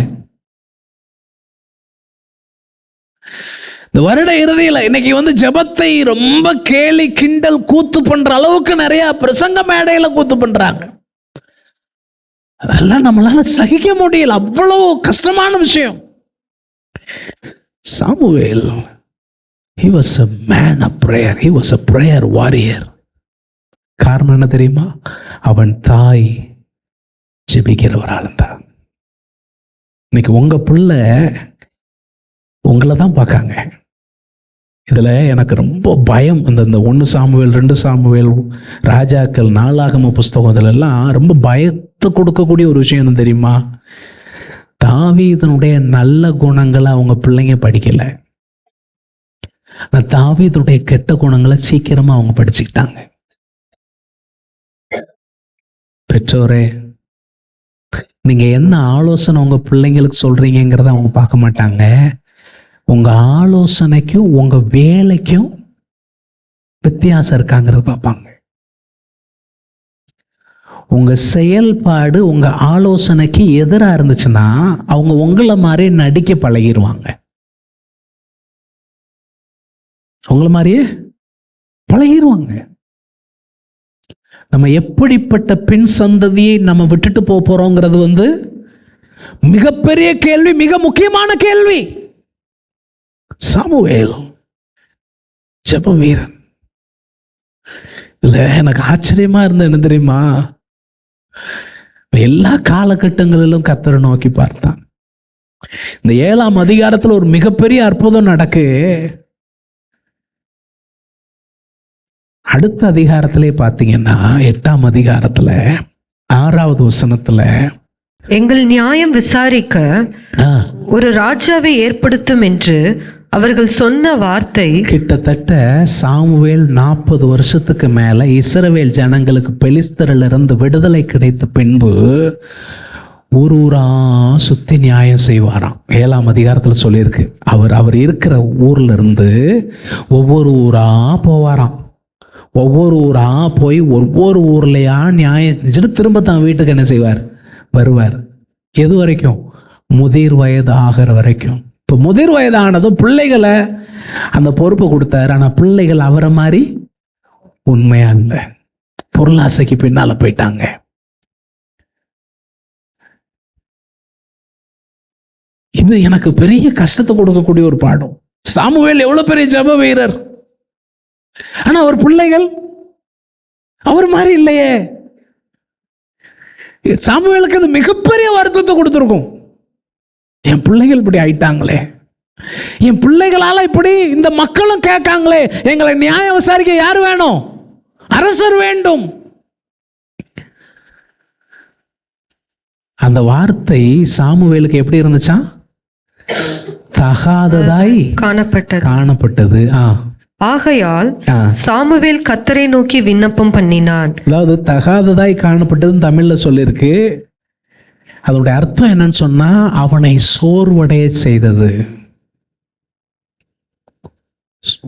இந்த வருட இறுதியில் இன்னைக்கு ஜெபத்தை ரொம்ப கேலி கிண்டல் கூத்து பண்ற அளவுக்கு நிறைய பிரசங்க மேடையில கூத்து பண்றாங்க. அதெல்லாம் நம்மளால சகிக்க முடியல, அவ்வளவு கஷ்டமான விஷயம். Samuel, he was a man of prayer, he was a prayer warrior. காரணம் என்ன தெரியுமா? அவன் தாய் ஜெபிக்கிறவரால் தான். இன்னைக்கு உங்க பிள்ளை உங்களை தான் பார்க்காங்க. இதுல எனக்கு ரொம்ப பயம். இந்த 1 சாமுவேல் 2 சாமுவேல் ராஜாக்கள் நாளாகம புஸ்தகம் இதுல எல்லாம் ரொம்ப பயத்தை கொடுக்கக்கூடிய ஒரு விஷயம் என்ன தெரியுமா? தாவீதனுடைய நல்ல குணங்களை அவங்க பிள்ளைங்க படிக்கல, தாவீதுடைய கெட்ட குணங்களை சீக்கிரமா அவங்க படிச்சுக்கிட்டாங்க. பெற்றோரே, நீங்க என்ன ஆலோசனை உங்க பிள்ளைங்களுக்கு சொல்றீங்கிறத அவங்க பார்க்க மாட்டாங்க. உங்க ஆலோசனைக்கும் உங்க வேலைக்கும் வித்தியாசம் இருக்காங்கிறத பார்ப்பாங்க. உங்க செயல்பாடு உங்க ஆலோசனைக்கு எதிராக இருந்துச்சுன்னா அவங்க உங்களை மாதிரி நடிக்க பழகிடுவாங்க. உங்களை மாதிரியே பழகிடுவாங்க. நம்ம எப்படிப்பட்ட பின் சந்ததியை நம்ம விட்டுட்டு போறோங்கிறது மிகப்பெரிய கேள்வி, மிக முக்கியமான கேள்வி. சாமுவேல் ஜெப வீரன். இதுல எனக்கு ஆச்சரியமா இருந்த என்ன தெரியுமா? எல்லா காலகட்டங்களிலும் கர்த்தரை நோக்கி பார்த்தான். இந்த 7ஆம் அதிகாரத்துல ஒரு மிகப்பெரிய அற்புதம் நடக்கு. அடுத்த அதிகாரத்திலே பார்த்தீங்கன்னா 8ஆம் அதிகாரத்துல 6வது வசனத்துல, எங்கள் நியாயம் விசாரிக்க ஒரு ராஜாவை ஏற்படுத்தும் என்று அவர்கள் சொன்ன வார்த்தை. கிட்டத்தட்ட சாமுவேல் 40 வருஷத்துக்கு மேல இஸ்ரவேல் ஜனங்களுக்கு பெலிஸ்தரிலிருந்து விடுதலை கிடைத்த பின்பு ஊரா சுத்தி நியாயம் செய்வாராம். 7ஆம் அதிகாரத்துல சொல்லியிருக்கு. அவர் இருக்கிற ஊர்ல இருந்து ஒவ்வொரு ஊரா போவாராம். ஒவ்வொரு ஊரா போய் ஒவ்வொரு ஊர்லயா நியாயம் செஞ்சுட்டு திரும்ப தான் வீட்டுக்கு என்ன செய்வார், வருவார். எது வரைக்கும்? முதிர் வயது ஆகிற வரைக்கும். இப்போ முதிர் வயதானதும் பிள்ளைகளை அந்த பொறுப்பை கொடுத்தாரு. ஆனால் பிள்ளைகள் அவரை மாதிரி உண்மையா இல்லை, பொருளாசைக்கு பின்னால போயிட்டாங்க. இது எனக்கு பெரிய கஷ்டத்தை கொடுக்கக்கூடிய ஒரு பாடம். சாமுவேல் எவ்வளவு பெரிய ஜெப வீரர், ஆனா அவர் பிள்ளைகள் அவர் மாதிரி இல்லையே. சாமுவேலுக்கு அது மிகப்பெரிய வருத்தத்தை கொடுத்துருக்கும். என் பிள்ளைகள் இப்படி ஆயிட்டாங்களே, என் பிள்ளைகளால இப்படி இந்த மக்களும் கேட்காங்களே, எங்களை நியாயம் விசாரிக்க யார் வேணும்? அரசர் வேண்டும். அந்த வார்த்தை சாமுவேலுக்கு எப்படி இருந்துச்சா? தகாததாய் காணப்பட்டது. ஆகையால் சாமுவேல் கர்த்தரை நோக்கி விண்ணப்பம் பண்ணினான். அதாவது தகாததாய் காணப்பட்டதுன்னு தமிழ்ல சொல்லியிருக்கு. அதோட அர்த்தம் என்னன்னு சொன்னா, அவனை சோர்வடைய செய்தது,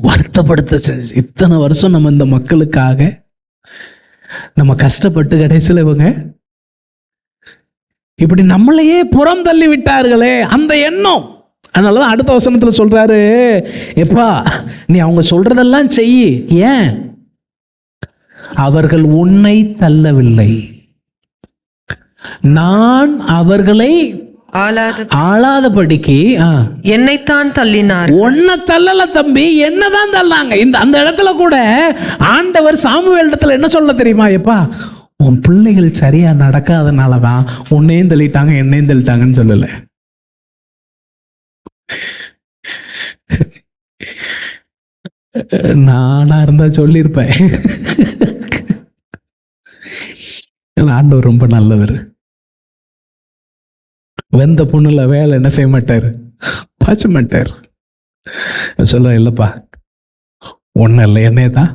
வருத்தப்படுத்த செஞ்சு. இத்தனை வருஷம் நம்ம இந்த மக்களுக்காக நம்ம கஷ்டப்பட்டு கடைசியில் இவங்க இப்படி நம்மளையே புறம் தள்ளி விட்டார்களே, அந்த எண்ணம். அதனாலதான் அடுத்த வசனத்துல சொல்றாரு, எப்பா நீ அவங்க சொல்றதெல்லாம் செய். ஏன்? அவர்கள் உன்னை தள்ளவில்லை, நான் அவர்களை ஆளாதபடிக்கு என்னைத்தான் தள்ளினார். உன்னை தள்ளல தம்பி, என்னதான் தள்ளாங்க. அந்த இடத்துல கூட ஆண்டவர் சாமுவேல் இடத்துல என்ன சொல்ல தெரியுமா? எப்பா உன் பிள்ளைகள் சரியா நடக்காதனாலதான் உன்னையும் தள்ளிட்டாங்க என்னையும் தள்ளிட்டாங்கன்னு சொல்லல. நானா இருந்தா சொல்லியிருப்பேன். ஆண்டவர் ரொம்ப நல்லவர். வெந்த பொண்ணுல வேலை என்ன செய்ய மாட்டார், பாய்ச்ச மாட்டார். சொல்ற இல்லப்பா ஒன்னும் இல்லை, என்னதான்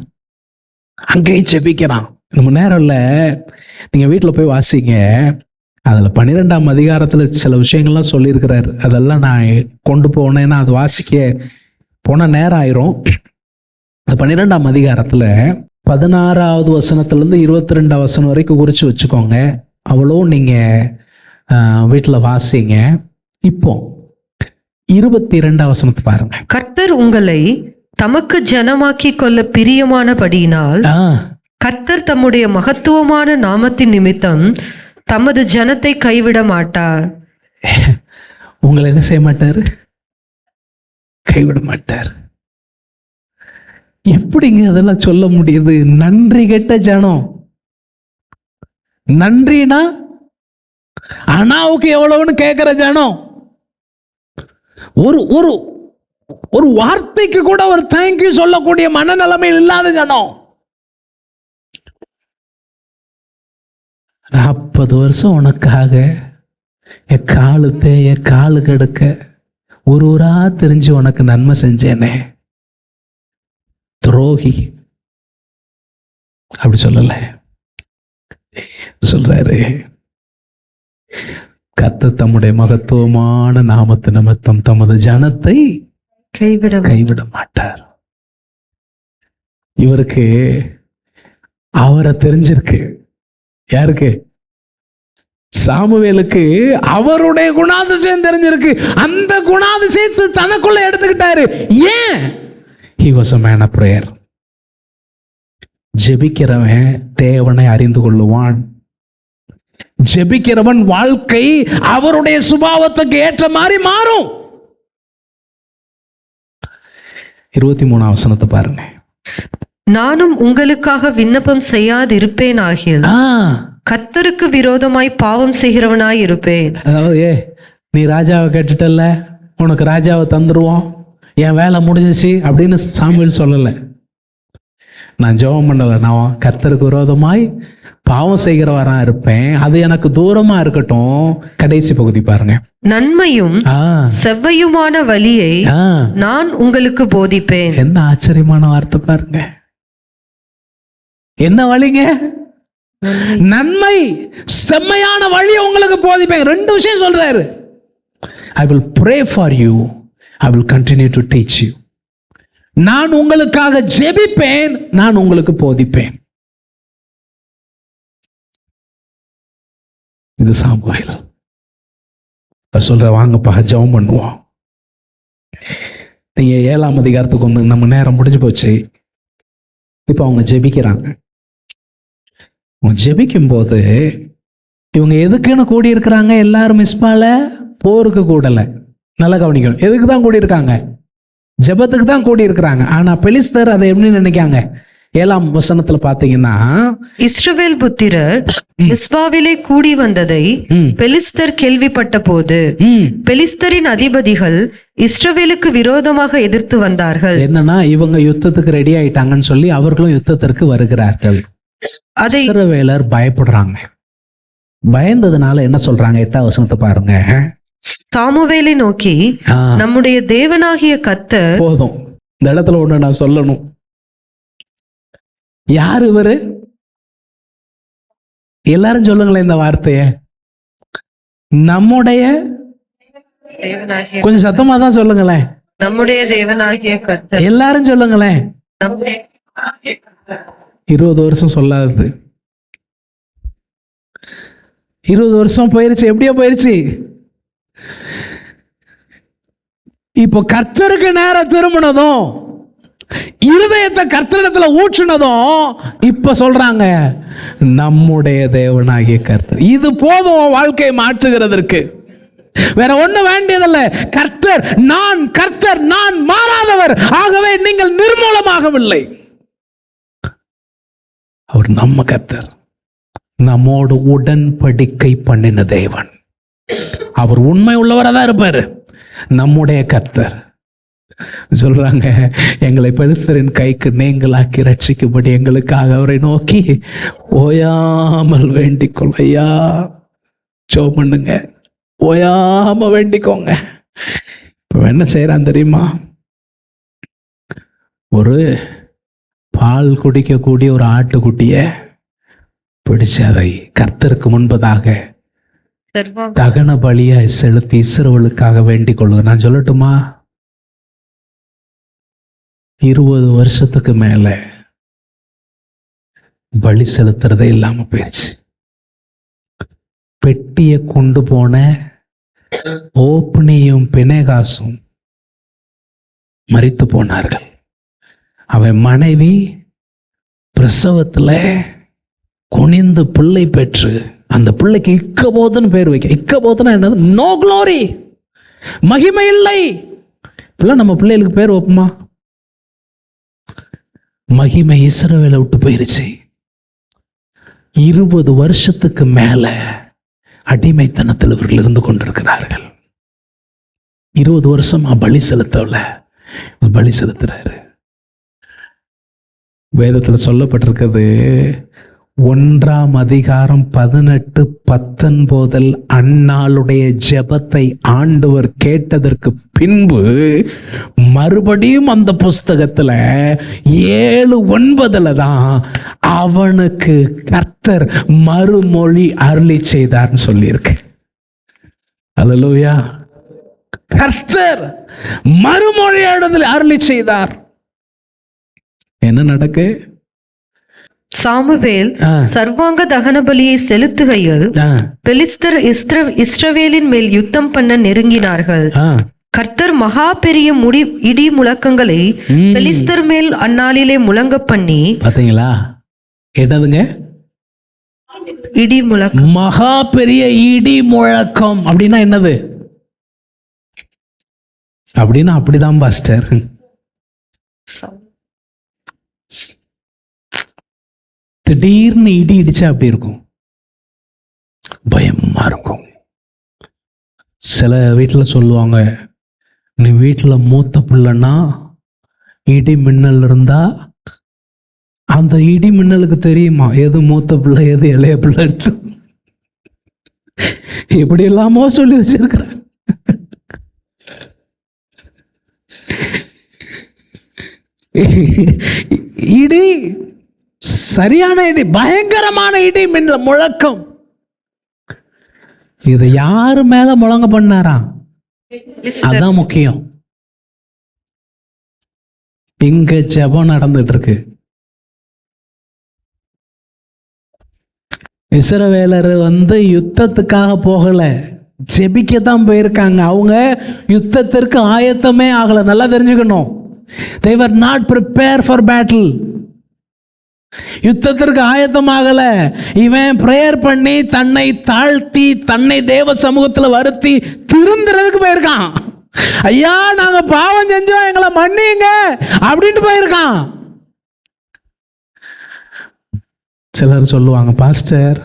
அங்கேயும் ஜெபிக்கிறான். நம்ம நேரம் இல்லை, நீங்க வீட்டுல போய் வாசிங்க. அதில் 12ஆம் அதிகாரத்தில் சில விஷயங்கள்லாம் சொல்லியிருக்கிறார். அதெல்லாம் நான் கொண்டு போனேன்னா அது வாசிக்க போன நேரம் ஆயிரும். அந்த 12ஆம் அதிகாரத்தில் 16வது வசனத்துலேருந்து 22 வசனம் வரைக்கும் குறித்து வச்சுக்கோங்க. அவ்வளோ நீங்கள் வீட்டில் வாசிங்க. இப்போ 22 வசனத்தை பாருங்க. கர்த்தர் உங்களை தமக்கு ஜனமாக்கி கொள்ள பிரியமானபடியினால் கர்த்தர் தம்முடைய மகத்துவமான நாமத்தின் நிமித்தம் தமது ஜனத்தை கைவிட மாட்டார். உங்களை என்ன செய்ய மாட்டார்? கைவிட மாட்டார். எப்படிங்க அதெல்லாம் சொல்ல முடியுது? நன்றி கெட்ட ஜனம். நன்றினா அனாவுக்கு எவ்வளவுன்னு கேட்கிற ஜனம். ஒரு ஒரு ஒரு வார்த்தைக்கு கூட ஒரு தேங்க்யூ சொல்லக்கூடிய மனநிலைமையில் இல்லாத ஜனம். 40 வருஷம் உனக்காக என் காலு கெடுக்க ஒரு ஊரா தெரிஞ்சு உனக்கு நன்மை செஞ்சேனே, துரோகி. அப்படி சொல்லல, சொல்றாரு கர்த்தர் தம்முடைய மகத்துவமான நாமத்து நிமித்தம் தமது ஜனத்தை கைவிட மாட்டார். இவருக்கு அவரை தெரிஞ்சிருக்கு. யாருக்கு? சாமுவேலுக்கு அவருடைய குணாதிசயம் தெரிஞ்சிருக்கு. அந்த குணாதிசயத்தை தனக்குள்ள எடுத்துக்கிட்டாரு. ஏன்? he was a man of prayer. ஜெபிக்கிறவன் தேவனை அறிந்து கொள்ளுவான். ஜெபிக்கிறவன் வாழ்க்கை அவருடைய சுபாவத்துக்கு ஏற்ற மாதிரி மாறும். 23ஆம் வசனத்தை பாருங்க. நானும் உங்களுக்காக விண்ணப்பம் செய்யாதிருப்பேன் ஆகிய கர்த்தருக்கு விரோதமாய் பாவம் செய்கிறவனாய் இருப்பேன். அதாவது நீ ராஜாவை கேட்டுட்டல்ல, உனக்கு ராஜாவை தந்துருவோம், என் வேலை முடிஞ்சிச்சு அப்படின்னு சாமுவேல் சொல்லலை. நான் ஜெபம் பண்ணலை, நான் கர்த்தருக்கு விரோதமாய் பாவம் செய்கிறவரா இருப்பேன், அது எனக்கு தூரமா இருக்கட்டும். கடைசி பகுதி பாருங்க. நன்மையும் செவ்வையுமான வழியை நான் உங்களுக்கு போதிப்பேன். என்ன ஆச்சரியமான வார்த்தை பாருங்க. என்ன வழிங்க? நன்மை செம்மையான வழியை உங்களுக்கு போதிப்பேன். 2 விஷயம் சொல்றாரு. I will pray for you, I will continue to teach you. நான் உங்களுக்காக ஜெபிப்பேன், நான் உங்களுக்கு போதிப்பேன். இது சாமுவேல் சொல்ற. வாங்கப்பா ஜெபம் பண்ணுவோம். நீங்க 7ஆம் அதிகாரத்துக்கு வந்து நம்ம நேரம் முடிஞ்சு போச்சு. இப்ப அவங்க ஜெபிக்கிறாங்க. ஜெபிக்கும் போது இவங்க எதுக்குன்னு கூடி இருக்கிறாங்க? எல்லாரும் மிஸ்பால போருக்கு கூடல. நல்லா கவனிக்கணும். எதுக்கு தான் கூடி இருக்காங்க? ஜெபத்துக்கு தான் கூடி இருக்கிறாங்க. ஆனா பெலிஸ்தர் அதை எப்படி நினைக்காங்க? 7ஆம் வசனத்துல பாத்தீங்கன்னா, இஸ்ரவேல் புத்திரர் மிஸ்பாவிலே கூடி வந்ததை பெலிஸ்தர் கேள்விப்பட்ட போது பெலிஸ்தரின் அதிபதிகள் இஸ்ரவேலுக்கு விரோதமாக எதிர்த்து வந்தார்கள். என்னன்னா, இவங்க யுத்தத்துக்கு ரெடி ஆயிட்டாங்கன்னு சொல்லி அவர்களும் யுத்தத்திற்கு வருகிறார்கள். இஸ்ரவேலர் பயப்படுறாங்க. பயந்ததுனால என்ன சொல்றாங்க? 8ஆம் வசனத்தை பாருங்க. சாமுவேலை நோக்கி, நம்முடைய தேவனாகிய கர்த்தர். போதும், இந்த இடத்துல ஒண்ணு நான் சொல்லணும். யார் இவரு? எல்லாரும் சொல்லுங்களேன் இந்த வார்த்தைய. நம்முடைய, கொஞ்சம் சத்தமா தான் சொல்லுங்களேன். நம்முடைய தேவனாகிய கர்த்தர். எல்லாரும் சொல்லுங்களேன். 20 வருஷம் சொல்லாதது. 20 வருஷம் போயிருச்சு. எப்படியோ போயிருச்சு. இப்போ கர்த்தருக்கு நேரம் திரும்பினதும், இருதயத்தை கர்த்தரிடத்துல ஊற்றினதும், இப்ப சொல்றாங்க நம்முடைய தேவனாகிய கர்த்தர். இது போதும் வாழ்க்கையை மாற்றுகிறதற்கு. வேற ஒண்ணு வேண்டியதல்ல. கர்த்தர் நான், கர்த்தர் நான் மாறாதவர், ஆகவே நீங்கள் நிர்மூலமாகவில்லை. அவர் நம்ம கர்த்தர், நம்மோடு உடன்படிக்கை பண்ணின தேவன். அவர் உண்மை உள்ளவராக தான் இருப்பாரு. நம்முடைய கர்த்தர் சொல்றாங்க, எங்களை பெலிஸ்தரின் கைக்கு நீங்களாக்கி ரட்சிக்கும்படி எங்களுக்காக அவரை நோக்கி ஓயாமல் வேண்டிக்கொள். ஐயா ஜெபம் பண்ணுங்க, ஓயாம வேண்டிக்கோங்க. இப்ப என்ன செய்யறான் தெரியுமா? ஒரு பால் குடிக்கக்கூடிய ஒரு ஆட்டுக்குட்டிய பிடிச்சு அதை கர்த்தருக்கு முன்பதாக தகன பலியாய் செலுத்தி இஸ்ரவேலுக்காக வேண்டிக் கொள்ளுங்க. நான் சொல்லட்டுமா? 20 வருஷத்துக்கு மேல பலி செலுத்துறதே இல்லாம போயிடுச்சு. பெட்டியை கொண்டு போன ஓப்னியும் பினேகாசும் மரித்து போனார்கள். அவன் மனைவி பிரசவத்துல குனிந்து பிள்ளை பெற்று, அந்த பிள்ளைக்கு இக்கபோதுன்னு பேர் வைக்க. இக்கபோதுன்னா என்னது? நோ க்ளோரி, மகிமை இல்லை. இப்பெல்லாம் நம்ம பிள்ளைகளுக்கு பேர் வைப்போமா? மகிமை இஸ்ரவேலை விட்டு போயிருச்சு. 20 வருஷத்துக்கு மேல அடிமைத்தனத்தில் இவர்கள் இருந்து கொண்டிருக்கிறார்கள். 20 வருஷமா பலி செலுத்தல, பலி செலுத்துறாரு. வேதத்தில் சொல்லப்பட்டிருக்கிறது 1ஆம் அதிகாரம் 18-19 அன்னாளுடைய ஜெபத்தை ஆண்டவர் கேட்டதற்கு பின்பு மறுபடியும் அந்த புஸ்தகத்துல 7-9 தான் அவனுக்கு கர்த்தர் மறுமொழி அருளி செய்தார்னு சொல்லியிருக்கு. அல்லேலூயா. கர்த்தர் மறுமொழி அருளி செய்தார். என்ன நடக்கு? சாமுவேல் சர்வாங்க தகன பலியை செலுத்துகையில் பெலிஸ்தர் இஸ்ரவேலின் மேல் யுத்தம் பண்ண நெருங்கினார்கள். கர்த்தர் மகா பெரிய இடி முழக்கங்களை பெலிஸ்தர் மேல் அந்நாளிலே முழங்க பண்ணி. பாத்தீங்களா? என்னதுங்க? இடி முழக்கம். மகா பெரிய இடி முழக்கம் அப்படின்னா என்னது? அப்படின்னா அப்படிதான் பாஸ்டர். திடீர்னு இடி இடிச்சா அப்படி இருக்கும். பயமா இருக்கும். சில வீட்டில் சொல்லுவாங்க, நீ வீட்டில் மூத்த பிள்ளைன்னா இடி மின்னல் இருந்தா அந்த இடி மின்னலுக்கு தெரியுமா எது மூத்த பிள்ளை எது இளைய பிள்ளை. இப்படி எல்லாமோ சொல்லி வச்சிருக்கிறார். இடி, சரியான இடி, பயங்கரமான இடி மின்னல் முழக்கம். இது யாரு மேல முழங்க பண்ணாரா? அதான் முக்கியம். இங்க ஜெபம் நடந்துட்டு இருக்கு. இஸ்ரவேலர் யுத்தத்துக்காக போகல, ஜெபிக்கத்தான் போயிருக்காங்க. அவங்க யுத்தத்திற்கு ஆயத்தமே ஆகல. நல்லா தெரிஞ்சுக்கணும். they were not prepared for battle. யுத்தத்திற்கு ஆயத்தமாகல. இவன் பிரேயர் பண்ணி தன்னை தாழ்த்தி தன்னை தேவ சமூகத்தில் வருத்தி திருந்துறதுக்கு போயிருக்கான். ஐயா நாங்க பாவம் செஞ்சோம் எங்களை மன்னிங்க அப்படின்ட்டு போயிருக்கான். சிலர் சொல்லுவாங்க, பாஸ்டர்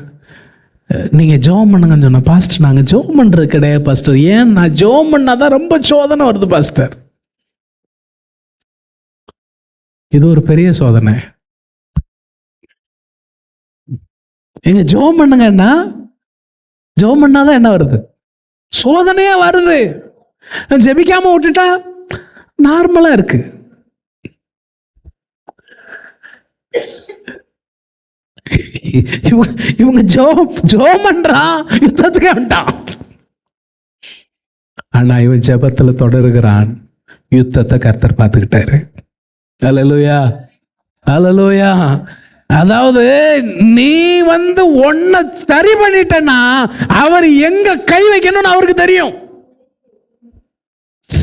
நீங்க ஜெபம் பண்ணுங்கன்னு சொன்ன. பாஸ்டர் நாங்க ஜெபம் பண்றது கிடையாது பாஸ்டர். ஏன்? நான் ஜெபம் பண்ணாதான் ரொம்ப சோதனை வருது பாஸ்டர். இது ஒரு பெரிய சோதனை. எங்க ஜெபம் பண்ணுங்கன்னா ஜெபம் பண்ணாதான் என்ன வருது? சோதனையா வருது. ஜெபிக்காம விட்டுட்டா நார்மலா இருக்கு. இவங்க ஜெபம் பண்றான், யுத்தத்துக்கு வந்துட்டான். ஆனா இவன் ஜெபத்துல தொடருகிறான். யுத்தத்தை கர்த்தர் பார்த்துக்கிட்டாரு. அல்லேலூயா, அல்லேலூயா. அதாவது நீ ஒன்ன சரி பண்ணிட்டனா அவர் எங்க கை வைக்கணும்னு அவருக்கு தெரியும்.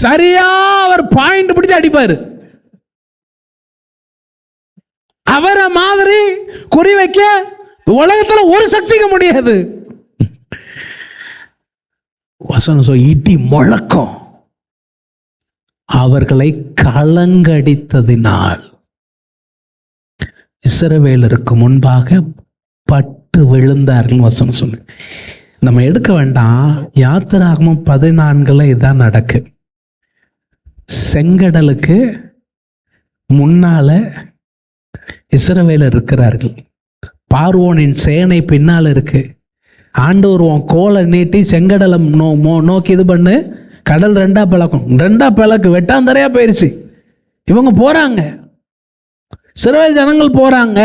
சரியா அவர் பாயிண்ட் பிடிச்சு அடிப்பாரு. அவரை மாதிரி குறி வைக்க உலகத்துல ஒரு சக்திக்கு முடியாது. வசனம் இடி முழக்கம் அவர்களை கலங்கடித்ததினால் இஸ்ரவேலருக்கு முன்பாக பட்டு விழுந்தார்கள். வசனம் சொல்லு. நம்ம எடுக்க வேண்டாம். யாத்திராகமம் 14 இதான் நடக்கு. செங்கடலுக்கு முன்னால இஸ்ரவேலர் இருக்கிறார்கள். பார்வோனின் சேனை பின்னால் இருக்கு. ஆண்டவர் கோலை நீட்டி செங்கடலை நோக்கி இது பண்ணு, கடல் 2 பிளக்கும். 2 பிளக்கு வெட்டாந்தரையா போயிருச்சு. இவங்க போறாங்க, இஸ்ரவேல் ஜனங்கள் போறாங்க.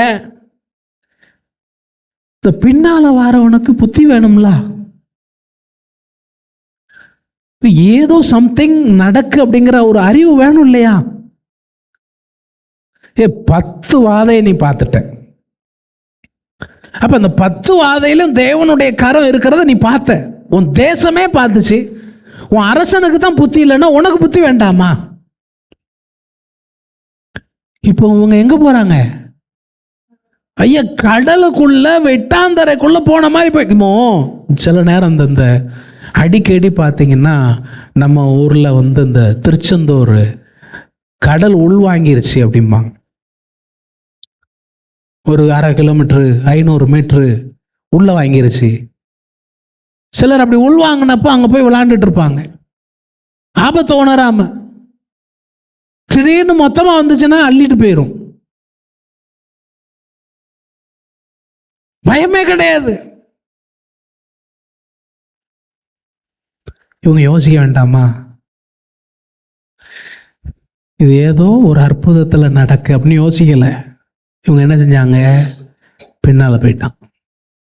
இந்த பின்னால வாரவனுக்கு புத்தி வேணும்ல. ஏதோ சம்திங் நடக்கு அப்படிங்கிற ஒரு அறிவு வேணும் இல்லையா? 10 வாதையை நீ பார்த்துட்ட. அப்ப அந்த 10 வாதையிலும் தேவனுடைய கரம் இருக்கிறத நீ பார்த்த. உன் தேசமே பார்த்துச்சு. உன் அரசனுக்கு தான் புத்தி இல்லைன்னா உனக்கு புத்தி வேண்டாமா? இப்போ இவங்க எங்க போறாங்க? ஐயா கடலுக்குள்ள வெட்டாந்தரைக்குள்ள போன மாதிரி போய்க்குமோ. சில நேரம் இந்த அடிக்கடி பார்த்தீங்கன்னா நம்ம ஊர்ல இந்த திருச்செந்தூர் கடல் உள்வாங்கிருச்சு அப்படிம்பாங்க. ஒரு 1/2 கிலோமீட்டரு 500 மீட்டரு உள்ள வாங்கிருச்சு. சிலர் அப்படி உள்வாங்கினப்போ அங்க போய் விளையாண்டுட்டு இருப்பாங்க. ஆபத்து உணராம திடீர்னு மொத்தமா வந்துச்சுன்னா அள்ளிட்டு போயிடும். பயமே கிடையாது. இவங்க யோசிக்க வேண்டாமா? இது ஏதோ ஒரு அற்புதத்துல நடக்கு அப்படின்னு யோசிக்கல. இவங்க என்ன செஞ்சாங்க? பின்னால போயிட்டான்.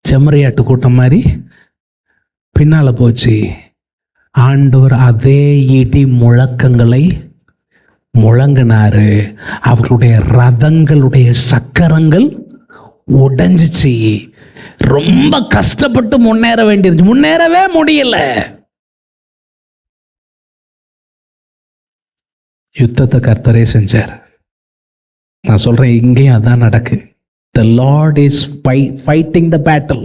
செம்மறியாட்டு கூட்டம் மாதிரி பின்னால போச்சு. ஆண்டவர் அதே இடி முழக்கங்களை முழங்கினாரு. அவர்களுடைய ரதங்களுடைய சக்கரங்கள் உடைஞ்சிச்சு. ரொம்ப கஷ்டப்பட்டு முன்னேற வேண்டியிருந்துச்சு, முன்னேறவே முடியல. யுத்தத்தை கர்த்தரே செஞ்சார். நான் சொல்றேன், இங்கேயும் அதான் நடக்கு. The Lord is fighting the battle.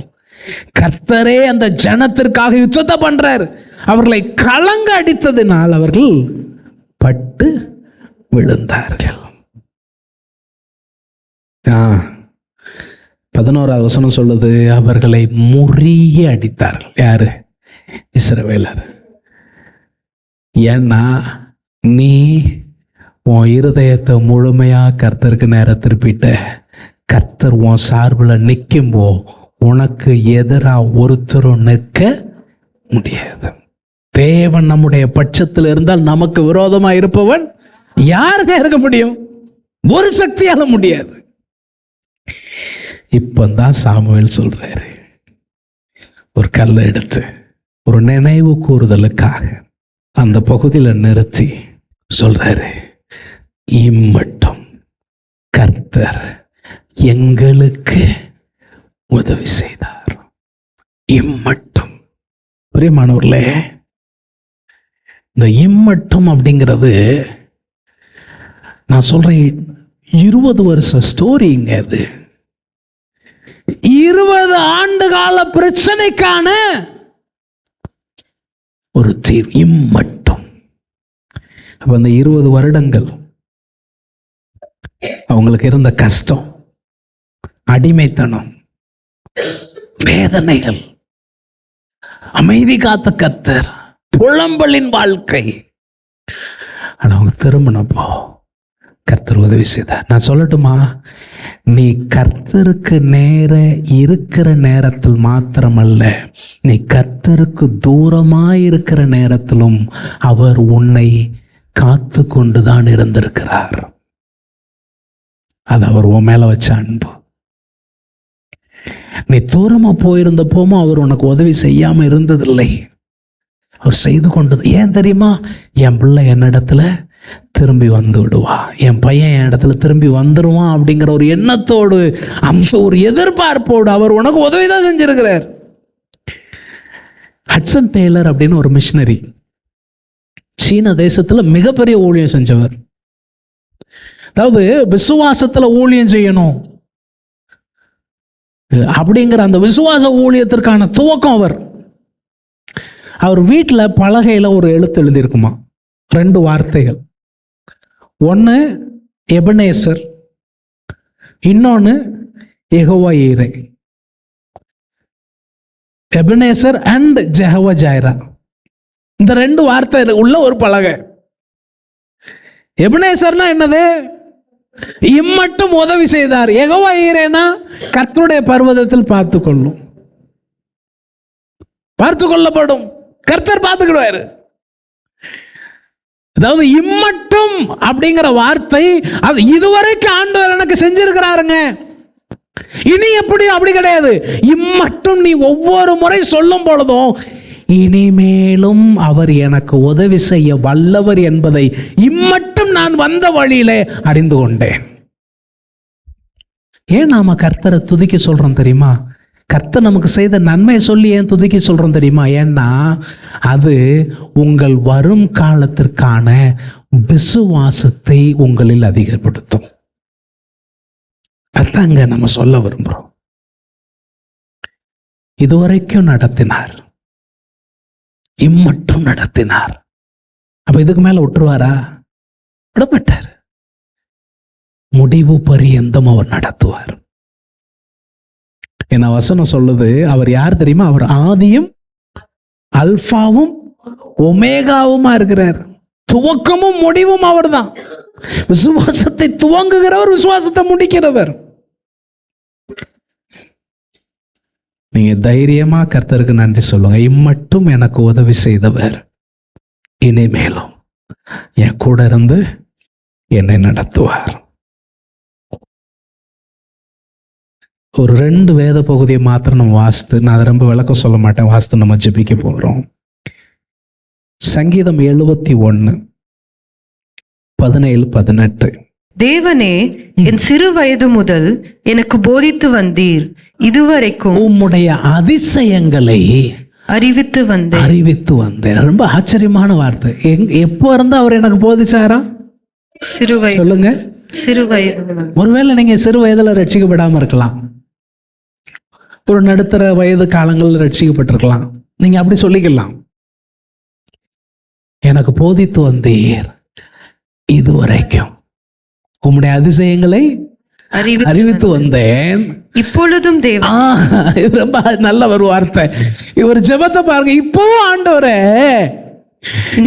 கர்த்தரே அந்த ஜனத்திற்காக யுத்தத்தை பண்றார். அவர்களை கலங்க அடித்ததினால் அவர்கள் பட்டு விழுந்தார்கள். 11வது வசனம் சொல்லுது, அவர்களை முறிய அடித்தார்கள். யாரு? இஸ்ரவேலர். ஏன்னா நீ உன் இருதயத்தை முழுமையா கர்த்தருக்கு நேரம் திருப்பிட்ட. கர்த்தர் உன் சார்பில் நிற்கும்போ உனக்கு எதிராக ஒருத்தரும் நிற்க முடியாது. தேவன் நம்முடைய பட்சத்தில் இருந்தால் நமக்கு விரோதமா இருப்பவன் யாருங்க இருக்க முடியும்? ஒரு சக்தியால முடியாது. இப்பந்தான் சாமுவேல் சொல்றாரு, ஒரு கல்லை எடுத்து ஒரு நினைவு கூறுதலுக்காக அந்த பகுதியில் நிறுத்தி சொல்றாரு, இம்மட்டும் கர்த்தர் எங்களுக்கு உதவி செய்தார். இம்மட்டும். பிரியமானவர்களே, இந்த இம்மட்டும் அப்படிங்கிறது நான் சொல்றேன் 20 வருஷ ஸ்டோரிங்க. அது 20 ஆண்டு கால பிரச்சனைக்கான ஒரு தீர்வு. இம்மட்டும். அப்ப அந்த 20 வருடங்கள் அவங்களுக்கு இருந்த கஷ்டம், அடிமைத்தனம், வேதனைகள், அமைதி காத்த கர்த்தர், புலம்பலின் வாழ்க்கை. ஆனா அவங்க திரும்பினப்போ கர்த்தர் உதவி செய்தார். நான் சொல்லட்டுமா, நீ கர்த்தருக்கு நேர இருக்கிற நேரத்தில் மாத்திரமல்ல, நீ கர்த்தருக்கு தூரமாய் இருக்கிற நேரத்திலும் அவர் உன்னை காத்து கொண்டுதான் இருந்திருக்கிறார். அது அவர் உன் மேல வச்ச அன்பு. நீ தூரமா போயிருந்தப்போமோ அவர் உனக்கு உதவி செய்யாம இருந்ததில்லை. அவர் செய்து கொண்டது. ஏன் தெரியுமா? என் பிள்ளை என்னிடத்துல திரும்பி வந்து விடுவா, என் பையன் என் இடத்துல திரும்பி வந்துடுவான் அப்படிங்கிற ஒரு எண்ணத்தோடு, அந்த ஒரு எதிர்பார்ப்போடு அவர் உனக்கு உதவி தான் செஞ்சிருக்கிறார். ஹட்சன் டெய்லர் அப்படின்னு ஒரு மிஷனரி, சீன தேசத்துல மிகப்பெரிய ஊழியம் செஞ்சவர். அதாவது விசுவாசத்துல ஊழியம் செய்யணும் அப்படிங்கிற அந்த விசுவாச ஊழியத்திற்கான துவக்கம் அவர் வீட்டில் பலகையில் ஒரு எழுத்து எழுதியிருக்குமா, 2 வார்த்தைகள். ஒன்று எபனேசர், இன்னொன்று யெகோவா ஈரே. எபனேசர் அண்ட் ஜெகவா ஜாயிரா, இந்த 2 வார்த்தை உள்ள ஒரு பலகை. எபனேசர்னா என்னது? இம்மட்டும் உதவி செய்தார். யெகோவா ஈரேனா கர்த்தருடைய பர்வதத்தில் பார்த்து கொள்ளப்படும், கர்த்தர் பார்த்துக்கிடுவாரு. அதாவது இம்மட்டும் அப்படிங்கிற வார்த்தை, அது இதுவரைக்கும் ஆண்டவர் எனக்கு செஞ்சிருக்கிறாருங்க, இனி எப்படி? அப்படி கிடையாது. இம்மட்டும் நீ ஒவ்வொரு முறை சொல்லும் பொழுதும் இனிமேலும் அவர் எனக்கு உதவி செய்ய வல்லவர் என்பதை இம்மட்டும் நான் வந்த வழியிலே அறிந்து கொண்டேன். ஏன் நாம கர்த்தரை துதிக்க சொல்றோம் தெரியுமா? கர்த்தர் நமக்கு செய்த நன்மையை சொல்லி ஏன் துதிக்க சொல்றோம் தெரியுமா? ஏன்னா அது உங்கள் வரும் காலத்திற்கான விசுவாசத்தை உங்களில் அதிகப்படுத்தும். அதாங்க நம்ம சொல்ல விரும்புறோம். இதுவரைக்கும் நடத்தினார், இம்மட்டும் நடத்தினார். அப்ப இதுக்கு மேல விட்டுருவாரா? விடமாட்டார். முடிவு பரியந்தம் அவர் நடத்துவார். என்ன வசனம் சொல்லுது, அவர் யார் தெரியுமா? அவர் ஆதியும் அல்பாவும் ஒமேகாவுமா இருக்கிறார். துவக்கமும் முடிவும் அவர் தான். விசுவாசத்தை துவங்குகிறவர், விசுவாசத்தை முடிக்கிறவர். நீங்க தைரியமா கர்த்தருக்கு நன்றி சொல்லுங்க. இம்மட்டும் எனக்கு உதவி செய்தவர் இனிமேலும் என் கூட இருந்து என்னை நடத்துவார். ஒரு 2 வேத பகுதியை மாத்திரம் நம்ம வாசித்து, நான் அதை ரொம்ப விளக்கம் சொல்ல மாட்டேன், வாசித்து நம்ம ஜெபிக்க போகிறோம். சங்கீதம் 71 17-18. தேவனே, என் சிறு வயது முதல் எனக்கு போதித்து வந்தீர், இதுவரைக்கும் உம்முடைய அதிசயங்களை அறிவித்து வந்தேன். ரொம்ப ஆச்சரியமான வார்த்தை. எப்போ இருந்து அவர் எனக்கு போதிச்சாரா? சிறு வயது. சொல்லுங்க, சிறு வயது. ஒருவேளை நீங்க சிறு வயதுல ரட்சிக்கப்படாம இருக்கலாம், ஒரு நடுத்தர வயது காலங்களில் ரட்சிக்கப்பட்டிருக்கலாம். நீங்க அப்படி சொல்லிக்கலாம், எனக்கு போதித்து வந்தீர் இதுவரைக்கும், உம்முடைய அதிசயங்களை அறிவித்து வந்தேன். இப்பொழுதும் தேவன் இது ரொம்ப நல்ல ஒரு வார்த்தை. இவர் ஜெபத்தை பாருங்க. இப்பவும் ஆண்டவரே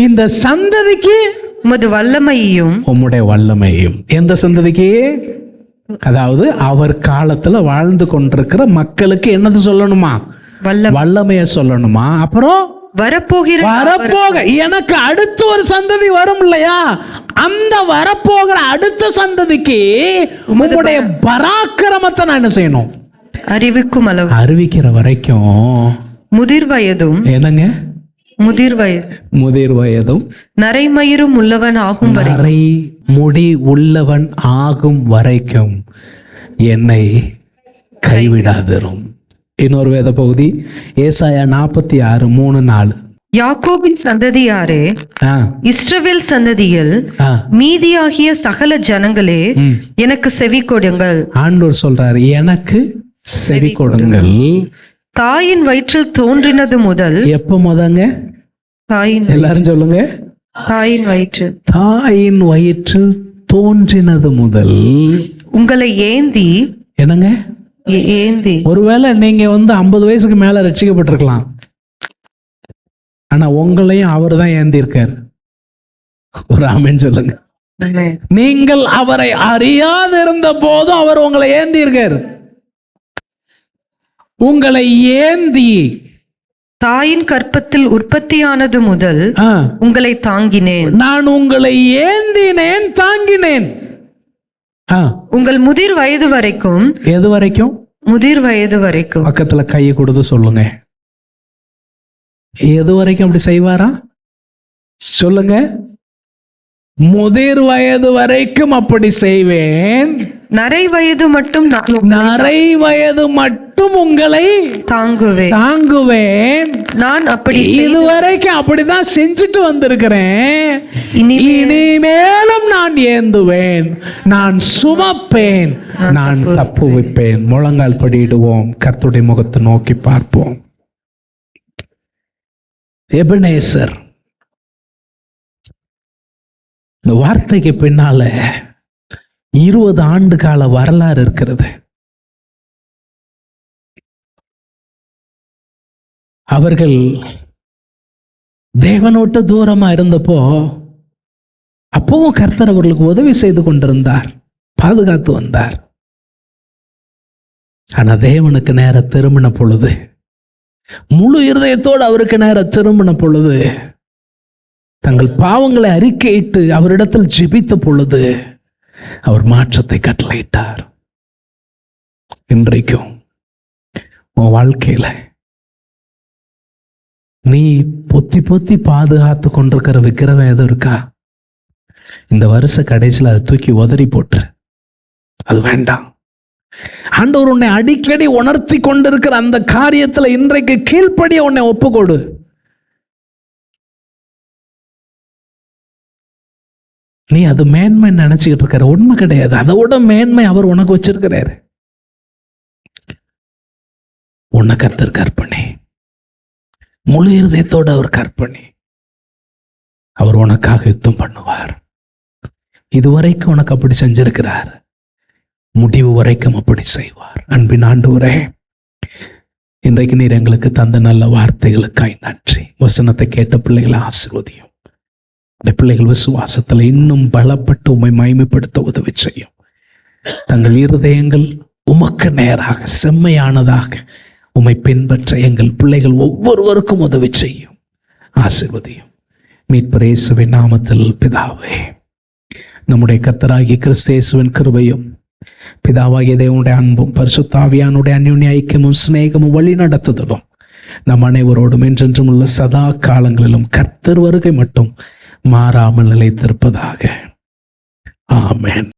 இந்த சந்ததிக்கு உமது வல்லமையையும் உம்முடைய வல்லமையும். எந்த சந்ததிக்கு? அதாவது அவர் காலத்துல வாழ்ந்து கொண்டிருக்கிற மக்களுக்கு என்னது சொல்லணுமா? வல்லமைய சொல்லணுமா? அப்புறம் வரப்போக எனக்கு அடுத்து ஒரு சந்ததி வரும் இல்லையா, அந்த வரப்போகிற அடுத்த சந்ததிக்கு உம்முடைய பராக்கிரமத்தை நான் என்ன செய்யணும்? அறிவிக்கும் அளவு. அறிவிக்கிற வரைக்கும் முதிர் வயதும் என்னங்க? முதிர் வயதும் நரைமயிரும் உள்ளவன் ஆகும் வரை, நரை முடி உள்ளவன் ஆகும் வரைக்கும் என்னை கைவிடாதிரும். இன்னொரு வேத பகுதி ஏசாயா 46:3-4. யாக்கோபின் சந்ததியாரே, இஸ்ரவேல் சந்ததியில் மீதியாகிய சகல ஜனங்களே, எனக்கு செவி கொடுங்கள். ஆண்டவர் சொல்றாரு, எனக்கு செவி கொடுங்கள். தாயின் வயிற்றில் தோன்றினது முதல். எப்ப முதங்க? எல்லாரும் சொல்லுங்க. தாயின் வயிற்றில் தோன்றினது முதல் உங்களை ஏந்தி. என்னங்க ஏந்தி? ஒருவேளை நீங்க 50 வயசுக்கு மேல ரட்சிக்கப்பட்டிருக்கலாம், ஆனா உங்களையும் அவர் தான் ஏந்தி இருக்காரு. ஒரு ஆமென் சொல்லுங்க. நீங்கள் அவரை அறியாதிருந்த போதும் அவர் உங்களை ஏந்தி இருக்காரு. உங்களை ஏந்தி தாயின் கற்பத்தில் உற்பத்தியானது முதல் உங்களை தாங்கினேன். நான் உங்களை ஏந்தினேன், தாங்கினேன். உங்கள் முதிர் வயது வரைக்கும். எது வரைக்கும்? முதிர் வயது வரைக்கும். பக்கத்துல கையை கொடுத்து சொல்லுங்க, எது வரைக்கும் அப்படி செய்வாரா? சொல்லுங்க. முதிர் வயது வரைக்கும் அப்படி செய்வேன். நரை வயது மட்டும் உங்களை தாங்குவேன். நான் அப்படி இதுவரைக்கும் அப்படிதான் செஞ்சுட்டு வந்திருக்கிறேன். இனிமேலும் நான் ஏந்துவேன், நான் சுமப்பேன், நான் தப்புவிப்பேன். முழங்கால் படியிடுவோம், கர்த்தருடைய முகத்தை நோக்கி பார்ப்போம். எபனேசர், இந்த வார்த்தைக்கு பின்னால 20 ஆண்டு கால வரலாறு இருக்கிறது. அவர்கள் தேவனோட்டு தூரமா இருந்தப்போ அப்பவும் கர்த்தர் அவர்களுக்கு உதவி செய்து கொண்டிருந்தார், பாதுகாத்து வந்தார். ஆனா தேவனுக்கு நேர திரும்பின பொழுது, முழு இருதயத்தோடு அவருக்கு நேர திரும்பின பொழுது, தங்கள் பாவங்களை அறிக்கையிட்டு அவரிடத்தில் ஜெபித்த பொழுது அவர் மாற்றத்தை கட்டளையிட்டார். இன்றைக்கும் உன் வாழ்க்கையில நீ பொத்தி பாதுகாத்து கொண்டிருக்கிற விக்கிரகம் எதுவும் இருக்கா? இந்த வருஷ கடைசியில் அதை தூக்கி உதறி போட்டு, அது வேண்டாம். ஆண்டவர் உன்னை அடிக்கடி உணர்த்தி கொண்டிருக்கிற அந்த காரியத்துல இன்றைக்கு கீழ்ப்படிய உன்னை ஒப்புக்கொடு. நீ அது மேன்மை நினைச்சுக்கிட்டு இருக்கிற, உண்மை கிடையாது. அதோட மேன்மை அவர் உனக்கு வச்சிருக்கிறாரு. உன்னை கர்த்தர் கற்பனை, முழு இருதயத்தோடு அவர் கற்பனை. அவர் உனக்காக யுத்தம் பண்ணுவார். இதுவரைக்கும் உனக்கு அப்படி செஞ்சிருக்கிறார், முடிவு வரைக்கும் அப்படி செய்வார். அன்பின் ஆண்டவரே, இன்றைக்கு நீர் எங்களுக்கு தந்த நல்ல வார்த்தைகளுக்காய் நன்றி. வசனத்தை கேட்ட பிள்ளைகளை ஆசீர்வதியும். பிள்ளைகள் விசுவாசத்தில் இன்னும் பலப்பட்டு உம்மை மகிமைப்படுத்த உதவி செய்யும். தங்கள் இருதயங்கள் உமக்கு நேராக செம்மையானதாக உம்மை பின்பற்ற எங்கள் பிள்ளைகள் ஒவ்வொருவருக்கும் உதவி செய்யும். ஆசீர்வதியும். மீட்பர் இயேசுவின் நாமத்தில் பிதாவே, நம்முடைய கர்த்தராகிய கிறிஸ்து இயேசுவின் கிருபையும் பிதாவாகிய தேவனுடைய அன்பும் பரிசுத்த ஆவியானுடைய அந்யோன்ய ஐக்கியமும் சிநேகமும் வழி நடத்துதலும் நம் அனைவரோடும் என்றென்றும் உள்ள சதா காலங்களிலும் கர்த்தர் வருகை மட்டும் மாறாமல் நிலைத்திருப்பதாக. ஆமென்.